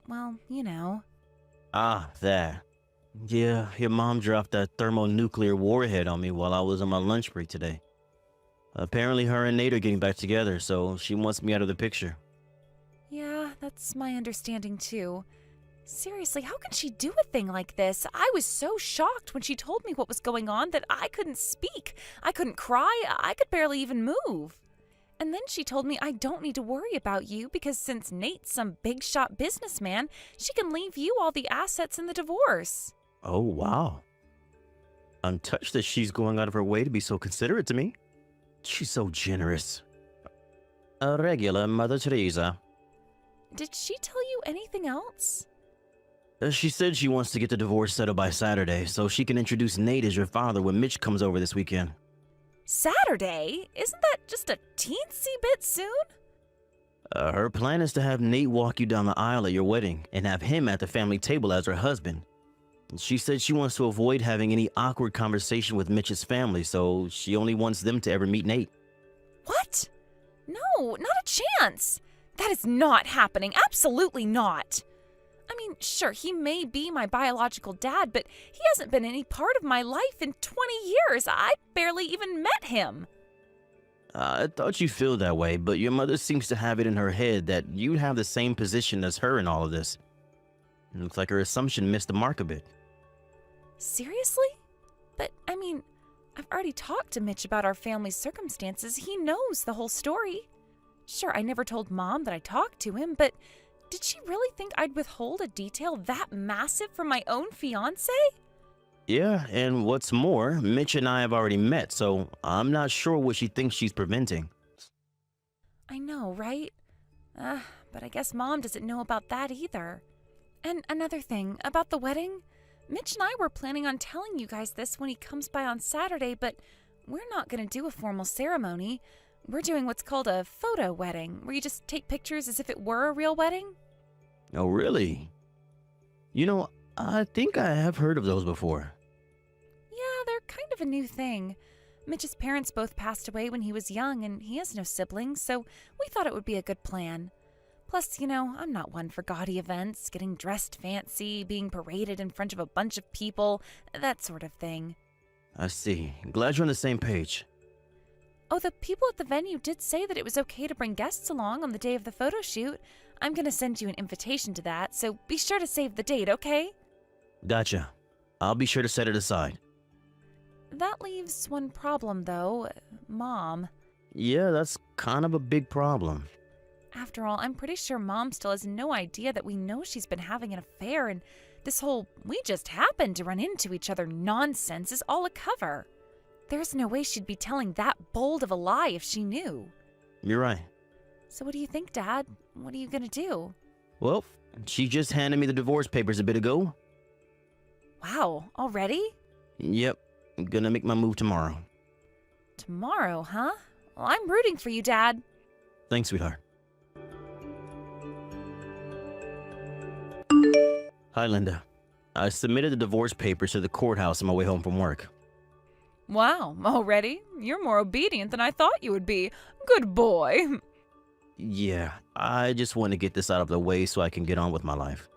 well, you know? Ah, that. Yeah, your mom dropped that thermonuclear warhead on me while I was on my lunch break today. Apparently her and Nate are getting back together, so she wants me out of the picture. Yeah, that's my understanding too. Seriously, how can she do a thing like this? I was so shocked when she told me what was going on that I couldn't speak. I couldn't cry. I could barely even move. And then she told me I don't need to worry about you because since Nate's some big shot businessman, she can leave you all the assets in the divorce. Oh, wow. I'm touched that she's going out of her way to be so considerate to me. She's so generous. A regular Mother Teresa. Did she tell you anything else? She said she wants to get the divorce settled by Saturday so she can introduce Nate as your father when Mitch comes over this weekend. Saturday? Isn't that just a teensy bit soon? Her plan is to have Nate walk you down the aisle at your wedding and have him at the family table as her husband. She said she wants to avoid having any awkward conversation with Mitch's family, so she only wants them to ever meet Nate. What? No, not a chance. That is not happening. Absolutely not. I mean, sure, he may be my biological dad, but he hasn't been any part of my life in 20 years. I barely even met him. I thought you'd feel that way, but your mother seems to have it in her head that you'd have the same position as her in all of this. It looks like her assumption missed the mark a bit. Seriously? But, I mean, I've already talked to Mitch about our family's circumstances. He knows the whole story. Sure, I never told Mom that I talked to him, but did she really think I'd withhold a detail that massive from my own fiancé? Yeah, and what's more, Mitch and I have already met, so I'm not sure what she thinks she's preventing. I know, right? But I guess Mom doesn't know about that either. And another thing, about the wedding. Mitch and I were planning on telling you guys this when he comes by on Saturday, but we're not going to do a formal ceremony. We're doing what's called a photo wedding, where you just take pictures as if it were a real wedding. Oh, really? You know, I think I have heard of those before. Yeah, they're kind of a new thing. Mitch's parents both passed away when he was young, and he has no siblings, so we thought it would be a good plan. Plus, you know, I'm not one for gaudy events, getting dressed fancy, being paraded in front of a bunch of people, that sort of thing. I see. Glad you're on the same page. Oh, the people at the venue did say that it was okay to bring guests along on the day of the photo shoot. I'm going to send you an invitation to that, so be sure to save the date, okay? Gotcha. I'll be sure to set it aside. That leaves one problem, though. Mom. Yeah, that's kind of a big problem. After all, I'm pretty sure Mom still has no idea that we know she's been having an affair, and this whole "we just happened to run into each other" nonsense is all a cover. There's no way she'd be telling that bold of a lie if she knew. You're right. So what do you think, Dad? What are you gonna do? Well, she just handed me the divorce papers a bit ago. Wow, already? Yep, I'm gonna make my move tomorrow. Tomorrow, huh? Well, I'm rooting for you, Dad. Thanks, sweetheart. Hi, Linda. I submitted the divorce papers to the courthouse on my way home from work. Wow, already? You're more obedient than I thought you would be. Good boy. Yeah, I just want to get this out of the way so I can get on with my life.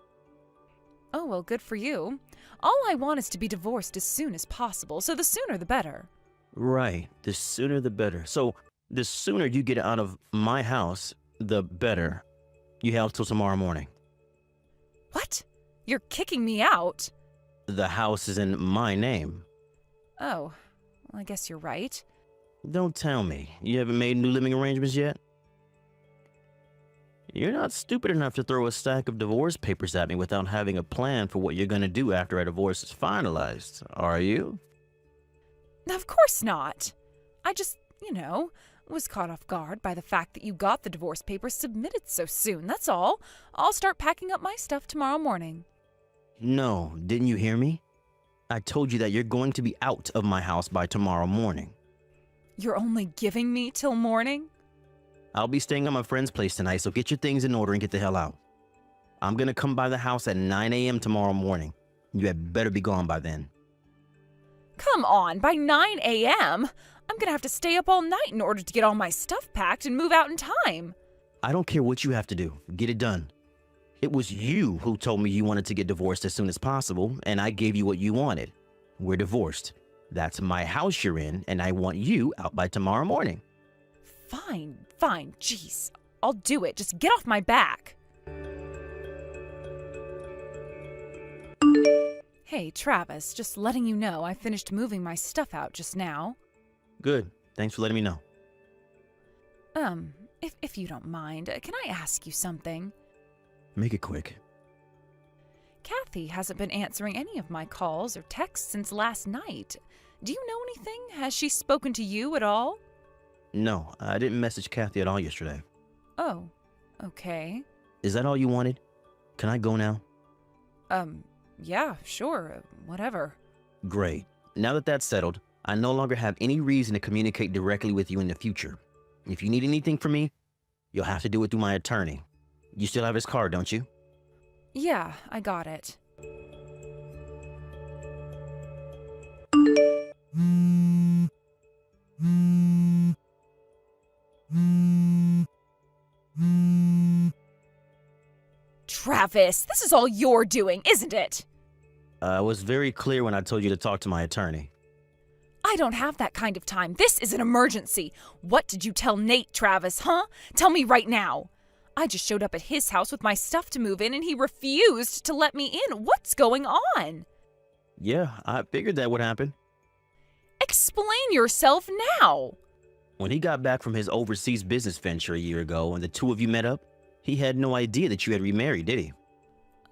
Oh, well, good for you. All I want is to be divorced as soon as possible, so the sooner the better. Right, the sooner the better. So, the sooner you get out of my house, the better. You have till tomorrow morning. What? You're kicking me out? The house is in my name. Oh, well, I guess you're right. Don't tell me. You haven't made new living arrangements yet? You're not stupid enough to throw a stack of divorce papers at me without having a plan for what you're gonna do after our divorce is finalized, are you? Of course not. I just, was caught off guard by the fact that you got the divorce papers submitted so soon, that's all. I'll start packing up my stuff tomorrow morning. No, didn't you hear me? I told you that you're going to be out of my house by tomorrow morning. You're only giving me till morning? I'll be staying at my friend's place tonight, so get your things in order and get the hell out. I'm gonna come by the house at 9 a.m. tomorrow morning. You had better be gone by then. Come on, by 9 a.m.? I'm gonna have to stay up all night in order to get all my stuff packed and move out in time. I don't care what you have to do. Get it done. It was you who told me you wanted to get divorced as soon as possible, and I gave you what you wanted. We're divorced. That's my house you're in, and I want you out by tomorrow morning. Fine, jeez. I'll do it. Just get off my back. Hey, Travis, just letting you know I finished moving my stuff out just now. Good. Thanks for letting me know. If you don't mind, can I ask you something? Make it quick. Kathy hasn't been answering any of my calls or texts since last night. Do you know anything? Has she spoken to you at all? No, I didn't message Kathy at all yesterday. Oh, okay. Is that all you wanted? Can I go now? Yeah, sure, whatever. Great. Now that that's settled, I no longer have any reason to communicate directly with you in the future. If you need anything from me, you'll have to do it through my attorney. You still have his card, don't you? Yeah, I got it. Travis, this is all you're doing, isn't it? I was very clear when I told you to talk to my attorney. I don't have that kind of time. This is an emergency. What did you tell Nate, Travis, huh? Tell me right now. I just showed up at his house with my stuff to move in and he refused to let me in. What's going on? Yeah, I figured that would happen. Explain yourself now. When he got back from his overseas business venture a year ago and the two of you met up, he had no idea that you had remarried, did he?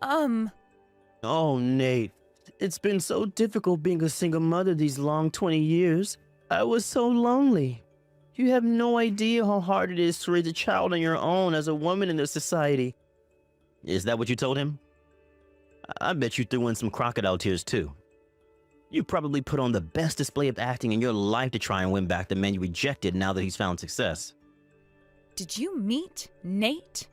Oh, Nate, it's been so difficult being a single mother these long 20 years. I was so lonely. You have no idea how hard it is to raise a child on your own as a woman in this society. Is that what you told him? I bet you threw in some crocodile tears too. You probably put on the best display of acting in your life to try and win back the man you rejected now that he's found success. Did you meet Nate?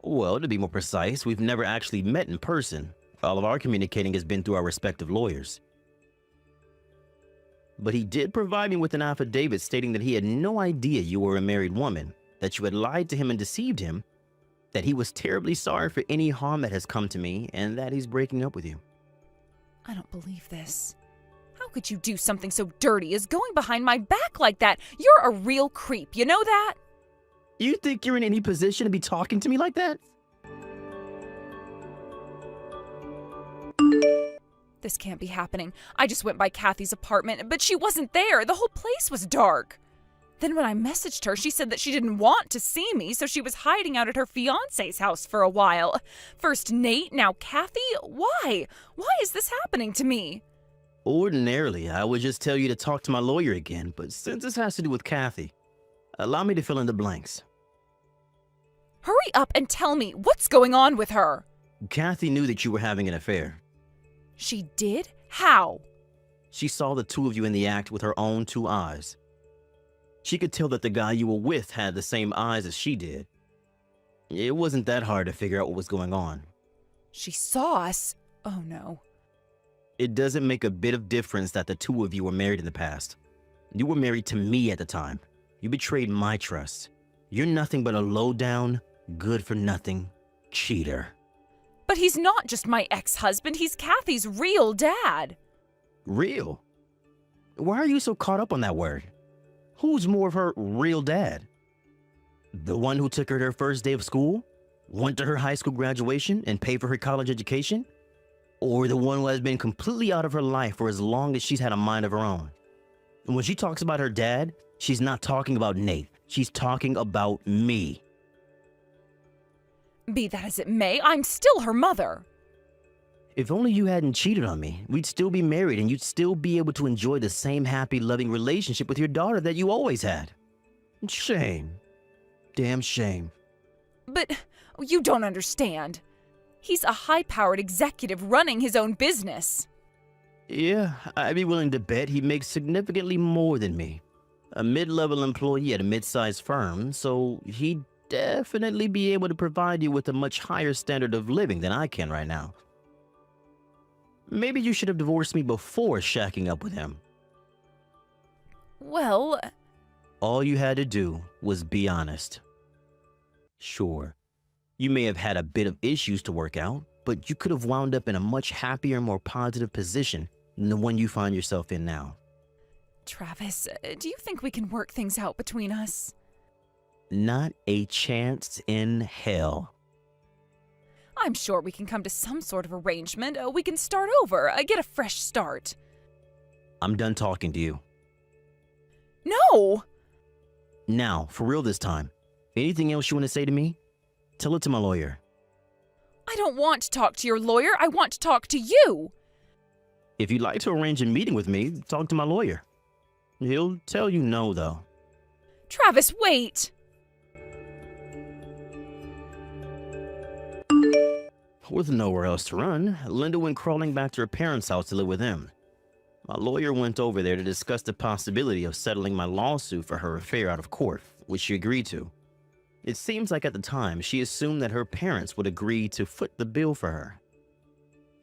Well, to be more precise, we've never actually met in person. All of our communicating has been through our respective lawyers. But he did provide me with an affidavit stating that he had no idea you were a married woman, that you had lied to him and deceived him, that he was terribly sorry for any harm that has come to me, and that he's breaking up with you. I don't believe this. How could you do something so dirty as going behind my back like that? You're a real creep, you know that? You think you're in any position to be talking to me like that? This can't be happening. I just went by Kathy's apartment, but she wasn't there. The whole place was dark. Then when I messaged her, she said that she didn't want to see me, so she was hiding out at her fiancé's house for a while. First Nate, now Kathy? Why? Why is this happening to me? Ordinarily, I would just tell you to talk to my lawyer again, but since this has to do with Kathy, allow me to fill in the blanks. Hurry up and tell me what's going on with her. Kathy knew that you were having an affair. She did? How? She saw the two of you in the act with her own two eyes. She could tell that the guy you were with had the same eyes as she did. It wasn't that hard to figure out what was going on. She saw us. Oh no. It doesn't make a bit of difference that the two of you were married in the past. You were married to me at the time. You betrayed my trust. You're nothing but a low-down, good-for-nothing cheater. But he's not just my ex-husband, he's Kathy's real dad. Real? Why are you so caught up on that word? Who's more of her real dad? The one who took her to her first day of school, went to her high school graduation, and paid for her college education? Or the one who has been completely out of her life for as long as she's had a mind of her own? And when she talks about her dad, she's not talking about Nate. She's talking about me. Be that as it may, I'm still her mother. If only you hadn't cheated on me, we'd still be married and you'd still be able to enjoy the same happy, loving relationship with your daughter that you always had. Shame. Damn shame. But you don't understand. He's a high-powered executive running his own business. Yeah, I'd be willing to bet he makes significantly more than me. A mid-level employee at a mid-sized firm, so he'd definitely be able to provide you with a much higher standard of living than I can right now. Maybe you should have divorced me before shacking up with him. Well... All you had to do was be honest. Sure, you may have had a bit of issues to work out, but you could have wound up in a much happier, more positive position than the one you find yourself in now. Travis, do you think we can work things out between us? Not a chance in hell. I'm sure we can come to some sort of arrangement. We can start over, get a fresh start. I'm done talking to you. No! Now, for real this time. Anything else you want to say to me? Tell it to my lawyer. I don't want to talk to your lawyer. I want to talk to you. If you'd like to arrange a meeting with me, talk to my lawyer. He'll tell you no, though. Travis, wait! With nowhere else to run, Linda went crawling back to her parents' house to live with them. My lawyer went over there to discuss the possibility of settling my lawsuit for her affair out of court, which she agreed to. It seems like at the time, she assumed that her parents would agree to foot the bill for her.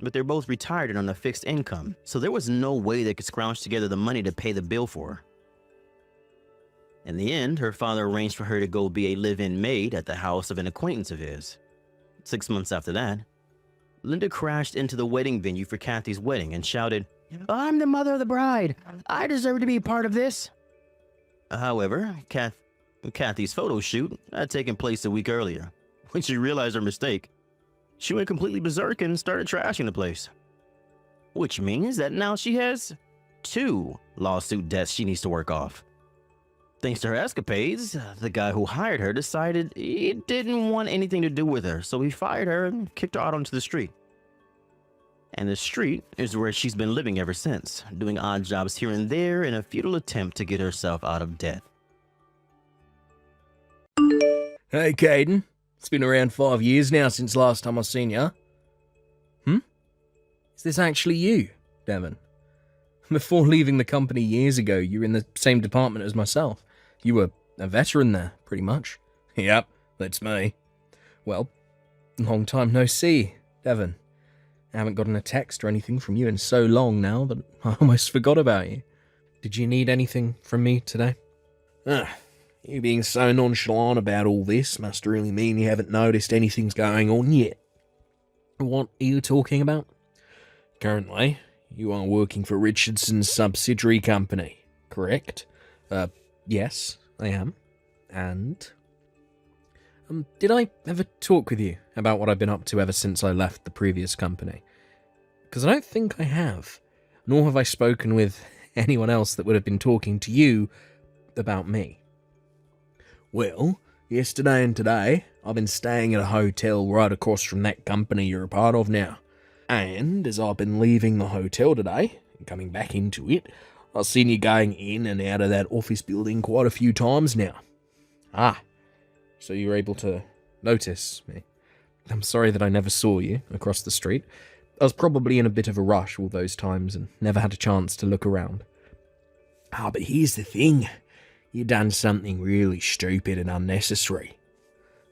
But they're both retired and on a fixed income, so there was no way they could scrounge together the money to pay the bill for her. In the end, her father arranged for her to go be a live-in maid at the house of an acquaintance of his. 6 months after that, Linda crashed into the wedding venue for Kathy's wedding and shouted, "I'm the mother of the bride. I deserve to be part of this." However, Kathy's photo shoot had taken place a week earlier. When she realized her mistake, she went completely berserk and started trashing the place. Which means that now she has 2 lawsuit debts she needs to work off. Thanks to her escapades, the guy who hired her decided he didn't want anything to do with her, so he fired her and kicked her out onto the street. And the street is where she's been living ever since, doing odd jobs here and there in a futile attempt to get herself out of debt. Hey, Caden. It's been around 5 years now since last time I seen ya. Is this actually you, Devon? Before leaving the company years ago, you were in the same department as myself. You were a veteran there, pretty much. Yep, that's me. Well, long time no see, Devon. I haven't gotten a text or anything from you in so long now that I almost forgot about you. Did you need anything from me today? You being so nonchalant about all this must really mean you haven't noticed anything's going on yet. What are you talking about? Currently, you are working for Richardson's subsidiary company, correct? Yes, I am. And? Did I ever talk with you about what I've been up to ever since I left the previous company? Because I don't think I have. Nor have I spoken with anyone else that would have been talking to you about me. Well, yesterday and today, I've been staying at a hotel right across from that company you're a part of now. And as I've been leaving the hotel today, and coming back into it, I've seen you going in and out of that office building quite a few times now. So you're able to notice me. I'm sorry that I never saw you across the street. I was probably in a bit of a rush all those times and never had a chance to look around. Ah, but here's the thing. You done something really stupid and unnecessary.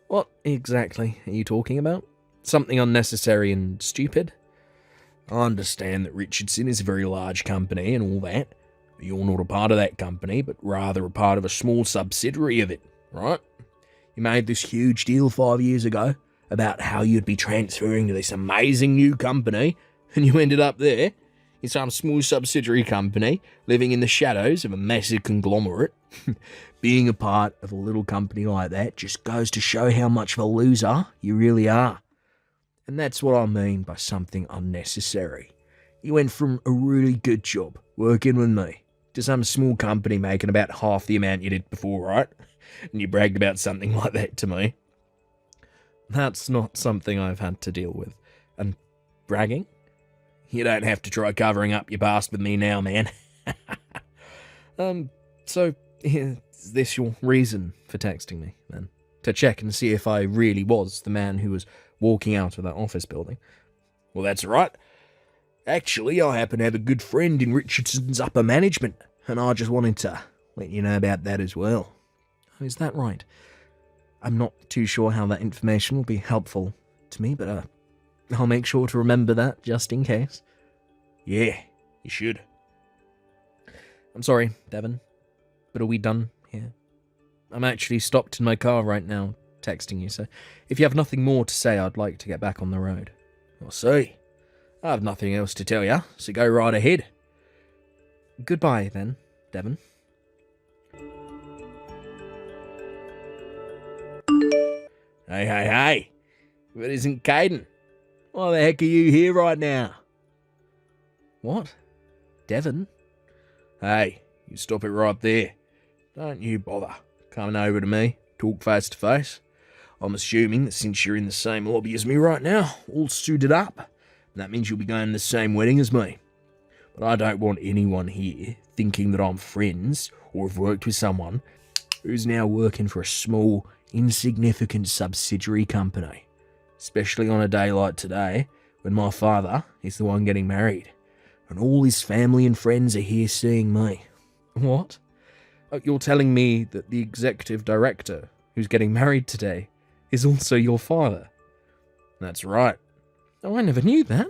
What exactly are you talking about? Something unnecessary and stupid? I understand that Richardson is a very large company and all that. You're not a part of that company, but rather a part of a small subsidiary of it, right? You made this huge deal 5 years ago about how you'd be transferring to this amazing new company, and you ended up there in some small subsidiary company, living in the shadows of a massive conglomerate. Being a part of a little company like that just goes to show how much of a loser you really are. And that's what I mean by something unnecessary. You went from a really good job working with me to some small company making about half the amount you did before, right? And you bragged about something like that to me. That's not something I've had to deal with. And bragging? You don't have to try covering up your past with me now, man. So is this your reason for texting me, then? To check and see if I really was the man who was walking out of that office building? Well, that's right. Actually, I happen to have a good friend in Richardson's upper management, and I just wanted to let you know about that as well. Oh, is that right? I'm not too sure how that information will be helpful to me, but I'll make sure to remember that just in case. Yeah, you should. I'm sorry, Devon, but are we done here? I'm actually stopped in my car right now, texting you, so if you have nothing more to say, I'd like to get back on the road. I'll see. I have nothing else to tell you, so go right ahead. Goodbye, then, Devon. Hey, if it isn't Caden. Why the heck are you here right now? What? Devon? Hey, you stop it right there. Don't you bother coming over to me, talk face to face. I'm assuming that since you're in the same lobby as me right now, all suited up, that means you'll be going to the same wedding as me. But I don't want anyone here thinking that I'm friends or have worked with someone who's now working for a small, insignificant subsidiary company. Especially on a day like today, when my father is the one getting married, and all his family and friends are here seeing me. What? You're telling me that the executive director who's getting married today is also your father? That's right. Oh, I never knew that.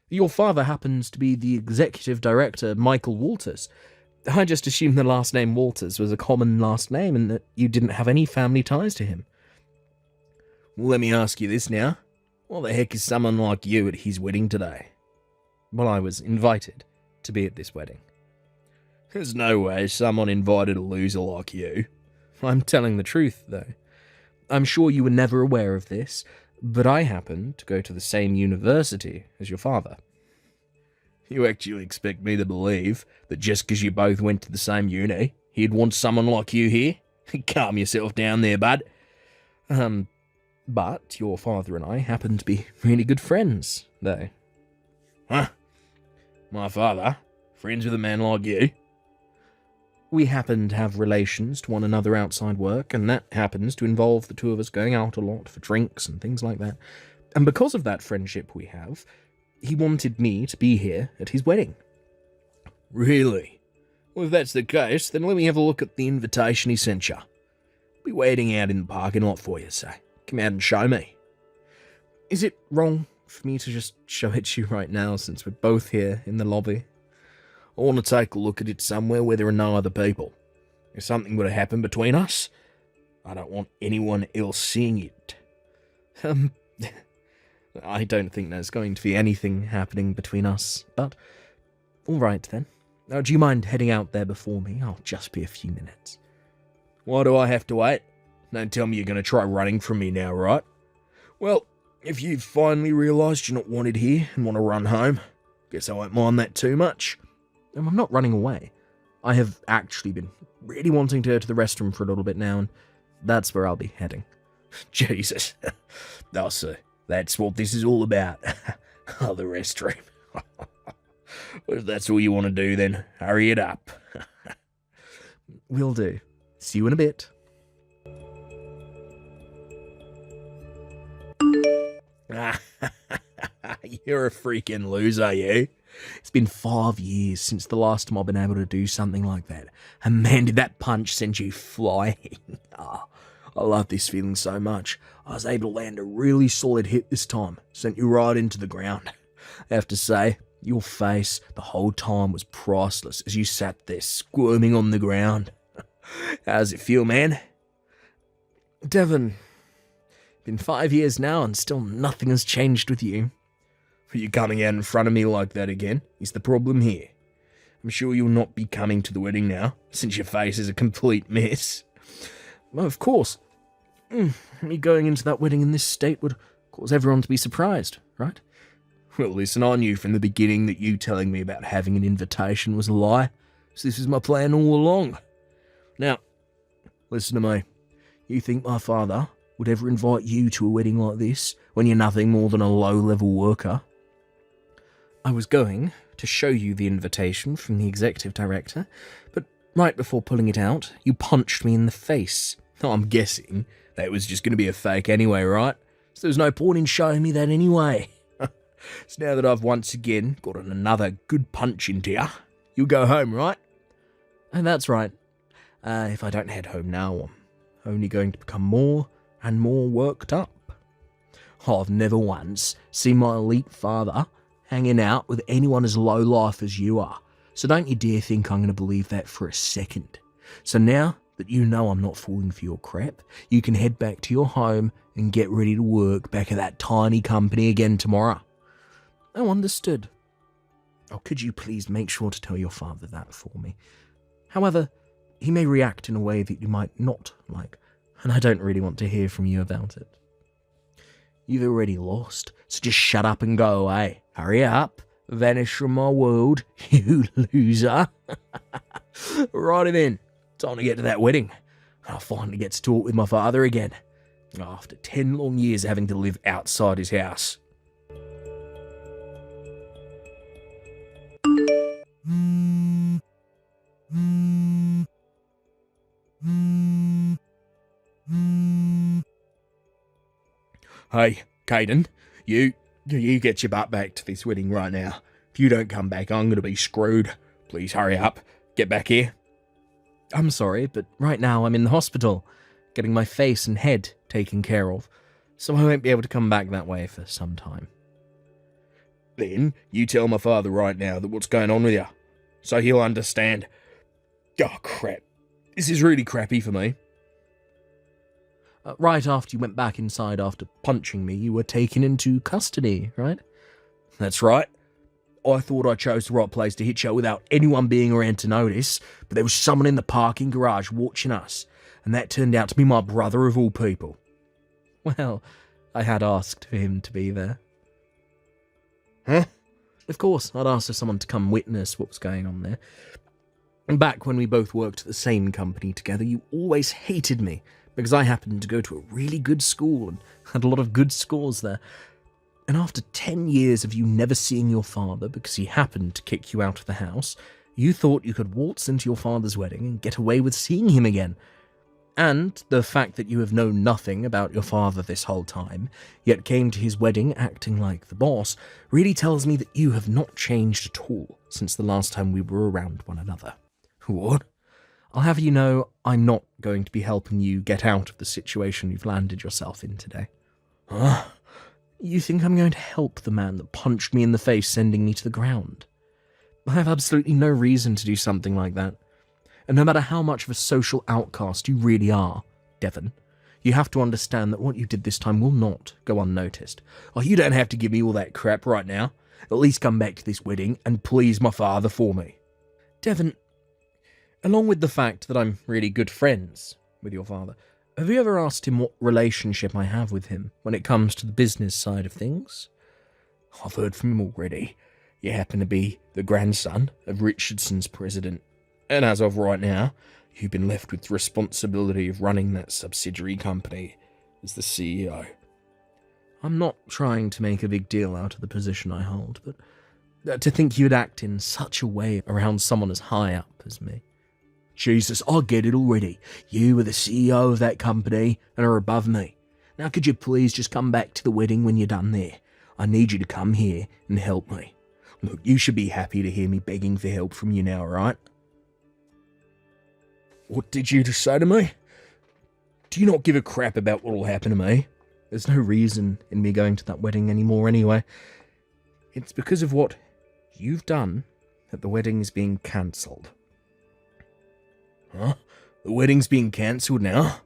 Your father happens to be the executive director, Michael Walters. I just assumed the last name Walters was a common last name and that you didn't have any family ties to him. Well, let me ask you this now. What the heck is someone like you at his wedding today? Well, I was invited to be at this wedding. There's no way someone invited a loser like you. I'm telling the truth, though. I'm sure you were never aware of this, but I happen to go to the same university as your father. You actually expect me to believe that just because you both went to the same uni, he'd want someone like you here? Calm yourself down there, bud. But your father and I happen to be really good friends, though. Huh? My father? Friends with a man like you? We happen to have relations to one another outside work, and that happens to involve the two of us going out a lot for drinks and things like that. And because of that friendship we have, he wanted me to be here at his wedding. Really? Well, if that's the case, then let me have a look at the invitation he sent you. I'll be waiting out in the parking lot for you, so come out and show me. Is it wrong for me to just show it to you right now, since we're both here in the lobby? I want to take a look at it somewhere where there are no other people. If something were to happen between us, I don't want anyone else seeing it. I don't think there's going to be anything happening between us, but all right then. Now, do you mind heading out there before me? I'll just be a few minutes. Why do I have to wait? Don't tell me you're going to try running from me now, right? Well, if you've finally realised you're not wanted here and want to run home, guess I won't mind that too much. I'm not running away. I have actually been really wanting to go to the restroom for a little bit now, and that's where I'll be heading. Jesus. I'll see. That's what this is all about. Oh, the restroom. Well, if that's all you want to do, then hurry it up. Will do. See you in a bit. You're a freaking loser, you. It's been 5 years since the last time I've been able to do something like that. And man, did that punch send you flying. I love this feeling so much. I was able to land a really solid hit this time. Sent you right into the ground. I have to say, your face the whole time was priceless as you sat there squirming on the ground. How's it feel, man? Devon, been 5 years now and still nothing has changed with you. Are you coming out in front of me like that again? Is the problem here? I'm sure you'll not be coming to the wedding now, since your face is a complete mess. Well, of course. Me going into that wedding in this state would cause everyone to be surprised, right? Well, listen, I knew from the beginning that you telling me about having an invitation was a lie, so this was my plan all along. Now, listen to me. You think my father would ever invite you to a wedding like this when you're nothing more than a low-level worker? I was going to show you the invitation from the executive director, but right before pulling it out, you punched me in the face. I'm guessing that was just going to be a fake anyway, right? So there's no point in showing me that anyway. So now that I've once again gotten another good punch into you, you'll go home, right? And that's right. If I don't head home now, I'm only going to become more and more worked up. I've never once seen my elite father hanging out with anyone as low life as you are, so don't you dare think I'm going to believe that for a second. So now that you know I'm not falling for your crap, you can head back to your home and get ready to work back at that tiny company again tomorrow. Oh, understood. Oh, could you please make sure to tell your father that for me? However, he may react in a way that you might not like, and I don't really want to hear from you about it. You've already lost, so just shut up and go away. Hurry up, vanish from my world, you loser. Righty then, time to get to that wedding. I'll finally get to talk with my father again, after 10 long years of having to live outside his house. Hey, Caden, you get your butt back to this wedding right now. If you don't come back, I'm going to be screwed. Please hurry up. Get back here. I'm sorry, but right now I'm in the hospital, getting my face and head taken care of, so I won't be able to come back that way for some time. Then you tell my father right now that what's going on with you, so he'll understand. Oh, crap. This is really crappy for me. Right after you went back inside after punching me, you were taken into custody, right? That's right. I thought I chose the right place to hit you without anyone being around to notice, but there was someone in the parking garage watching us, and that turned out to be my brother of all people. Well, I had asked for him to be there. Huh? Of course, I'd asked for someone to come witness what was going on there. And back when we both worked at the same company together, you always hated me, because I happened to go to a really good school and had a lot of good scores there. And after 10 years of you never seeing your father because he happened to kick you out of the house, you thought you could waltz into your father's wedding and get away with seeing him again. And the fact that you have known nothing about your father this whole time, yet came to his wedding acting like the boss, really tells me that you have not changed at all since the last time we were around one another. What? I'll have you know I'm not going to be helping you get out of the situation you've landed yourself in today. Huh? You think I'm going to help the man that punched me in the face, sending me to the ground? I have absolutely no reason to do something like that. And no matter how much of a social outcast you really are, Devon, you have to understand that what you did this time will not go unnoticed. Oh, you don't have to give me all that crap right now. At least come back to this wedding and please my father for me. Devon, along with the fact that I'm really good friends with your father, have you ever asked him what relationship I have with him when it comes to the business side of things? I've heard from him already. You happen to be the grandson of Richardson's president, and as of right now, you've been left with the responsibility of running that subsidiary company as the CEO. I'm not trying to make a big deal out of the position I hold, but to think you'd act in such a way around someone as high up as me. Jesus, I get it already. You are the CEO of that company and are above me. Now could you please just come back to the wedding when you're done there? I need you to come here and help me. Look, you should be happy to hear me begging for help from you now, right? What did you just say to me? Do you not give a crap about what'll happen to me? There's no reason in me going to that wedding anymore anyway. It's because of what you've done that the wedding is being cancelled. Huh? The wedding's being cancelled now?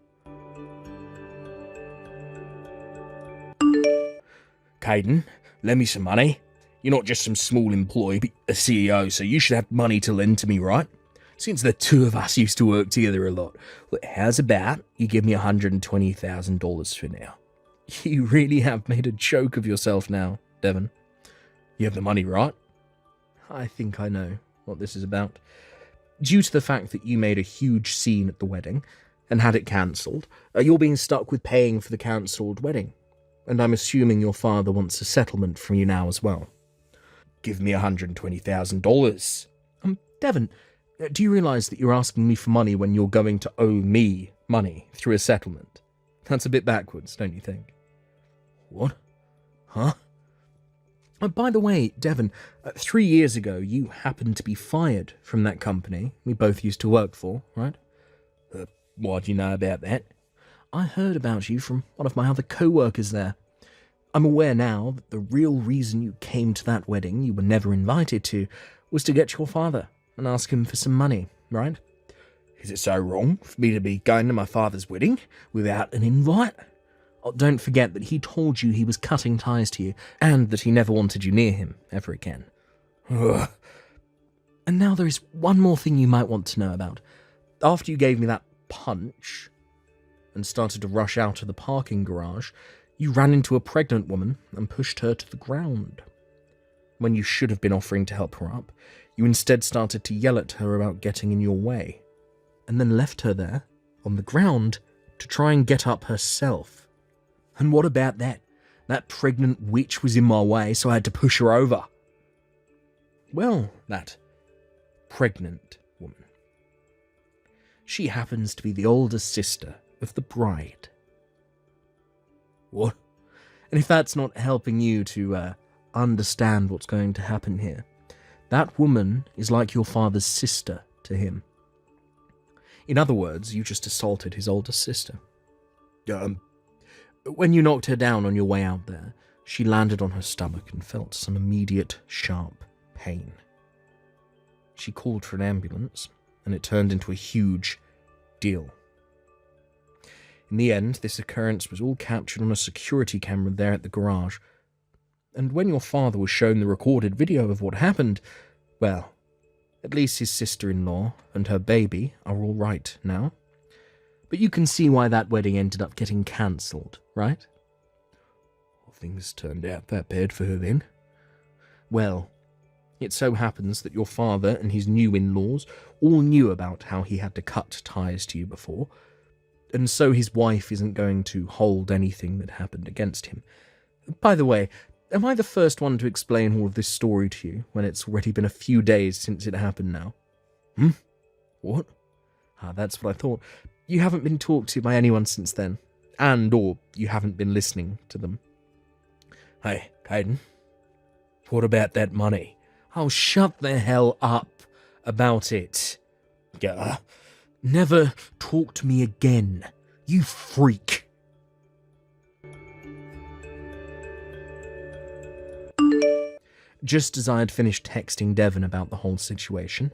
Caden, lend me some money. You're not just some small employee, but a CEO, so you should have money to lend to me, right? Since the two of us used to work together a lot. Look, how's about you give me $120,000 for now? You really have made a joke of yourself now, Devon. You have the money, right? I think I know what this is about. Due to the fact that you made a huge scene at the wedding and had it cancelled, you're being stuck with paying for the cancelled wedding. And I'm assuming your father wants a settlement from you now as well. Give me $120,000. Devon, do you realise that you're asking me for money when you're going to owe me money through a settlement? That's a bit backwards, don't you think? What? Huh? By the way, Devon, 3 years ago you happened to be fired from that company we both used to work for, right? Why do you know about that? I heard about you from one of my other co-workers there. I'm aware now that the real reason you came to that wedding you were never invited to was to get your father and ask him for some money, right? Is it so wrong for me to be going to my father's wedding without an invite? Oh, don't forget that he told you he was cutting ties to you and that he never wanted you near him ever again. Ugh. And now there is one more thing you might want to know about. After you gave me that punch and started to rush out of the parking garage, you ran into a pregnant woman and pushed her to the ground. When you should have been offering to help her up, you instead started to yell at her about getting in your way, and then left her there, on the ground, to try and get up herself. And what about that? That pregnant witch was in my way, so I had to push her over. Well, that pregnant woman. She happens to be the older sister of the bride. What? And if that's not helping you to understand what's going to happen here, that woman is like your father's sister to him. In other words, you just assaulted his older sister. When you knocked her down on your way out there, she landed on her stomach and felt some immediate, sharp pain. She called for an ambulance, and it turned into a huge deal. In the end, this occurrence was all captured on a security camera there at the garage, and when your father was shown the recorded video of what happened, well, at least his sister-in-law and her baby are all right now. But you can see why that wedding ended up getting cancelled, right? Well, things turned out that bad for her then. Well, it so happens that your father and his new in-laws all knew about how he had to cut ties to you before, and so his wife isn't going to hold anything that happened against him. By the way, am I the first one to explain all of this story to you when it's already been a few days since it happened now? What? That's what I thought. You haven't been talked to by anyone since then, or you haven't been listening to them. Hey, Caden, what about that money? Oh, shut the hell up about it. Never talk to me again, you freak. Just as I had finished texting Devon about the whole situation,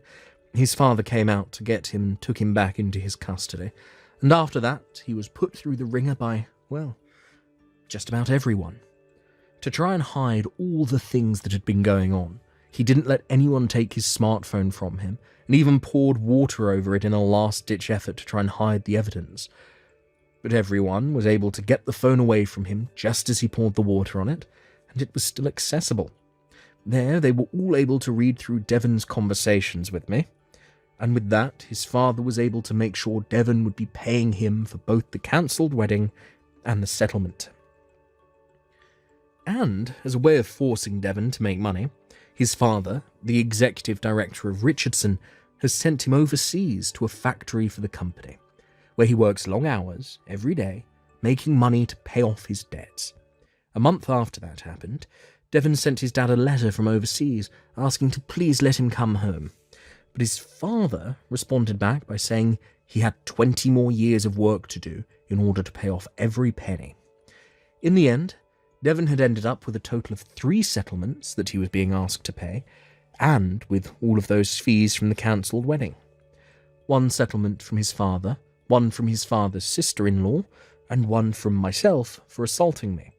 his father came out to get him and took him back into his custody, and after that he was put through the ringer by, well, just about everyone. To try and hide all the things that had been going on, he didn't let anyone take his smartphone from him, and even poured water over it in a last-ditch effort to try and hide the evidence. But everyone was able to get the phone away from him just as he poured the water on it, and it was still accessible. There, they were all able to read through Devon's conversations with me, and with that, his father was able to make sure Devon would be paying him for both the cancelled wedding and the settlement. And, as a way of forcing Devon to make money, his father, the executive director of Richardson, has sent him overseas to a factory for the company, where he works long hours every day, making money to pay off his debts. A month after that happened, Devon sent his dad a letter from overseas asking to please let him come home. But his father responded back by saying he had 20 more years of work to do in order to pay off every penny. In the end, Devon had ended up with a total of 3 settlements that he was being asked to pay, and with all of those fees from the cancelled wedding. 1 settlement from his father, 1 from his father's sister-in-law, and 1 from myself for assaulting me.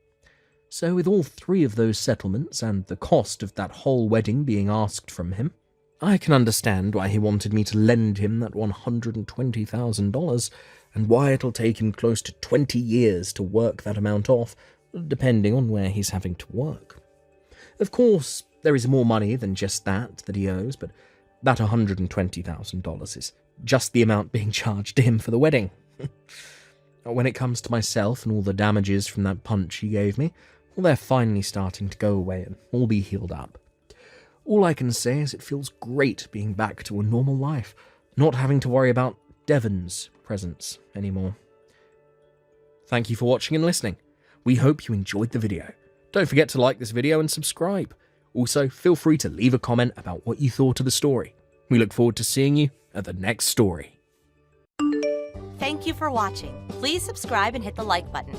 So with all 3 of those settlements and the cost of that whole wedding being asked from him, I can understand why he wanted me to lend him that $120,000 and why it'll take him close to 20 years to work that amount off, depending on where he's having to work. Of course, there is more money than just that he owes, but that $120,000 is just the amount being charged to him for the wedding. When it comes to myself and all the damages from that punch he gave me, well, they're finally starting to go away and all be healed up. All I can say is it feels great being back to a normal life, not having to worry about Devon's presence anymore. Thank you for watching and listening. We hope you enjoyed the video. Don't forget to like this video and subscribe. Also, feel free to leave a comment about what you thought of the story. We look forward to seeing you at the next story. Thank you for watching. Please subscribe and hit the like button.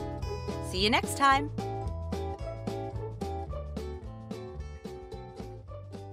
See you next time.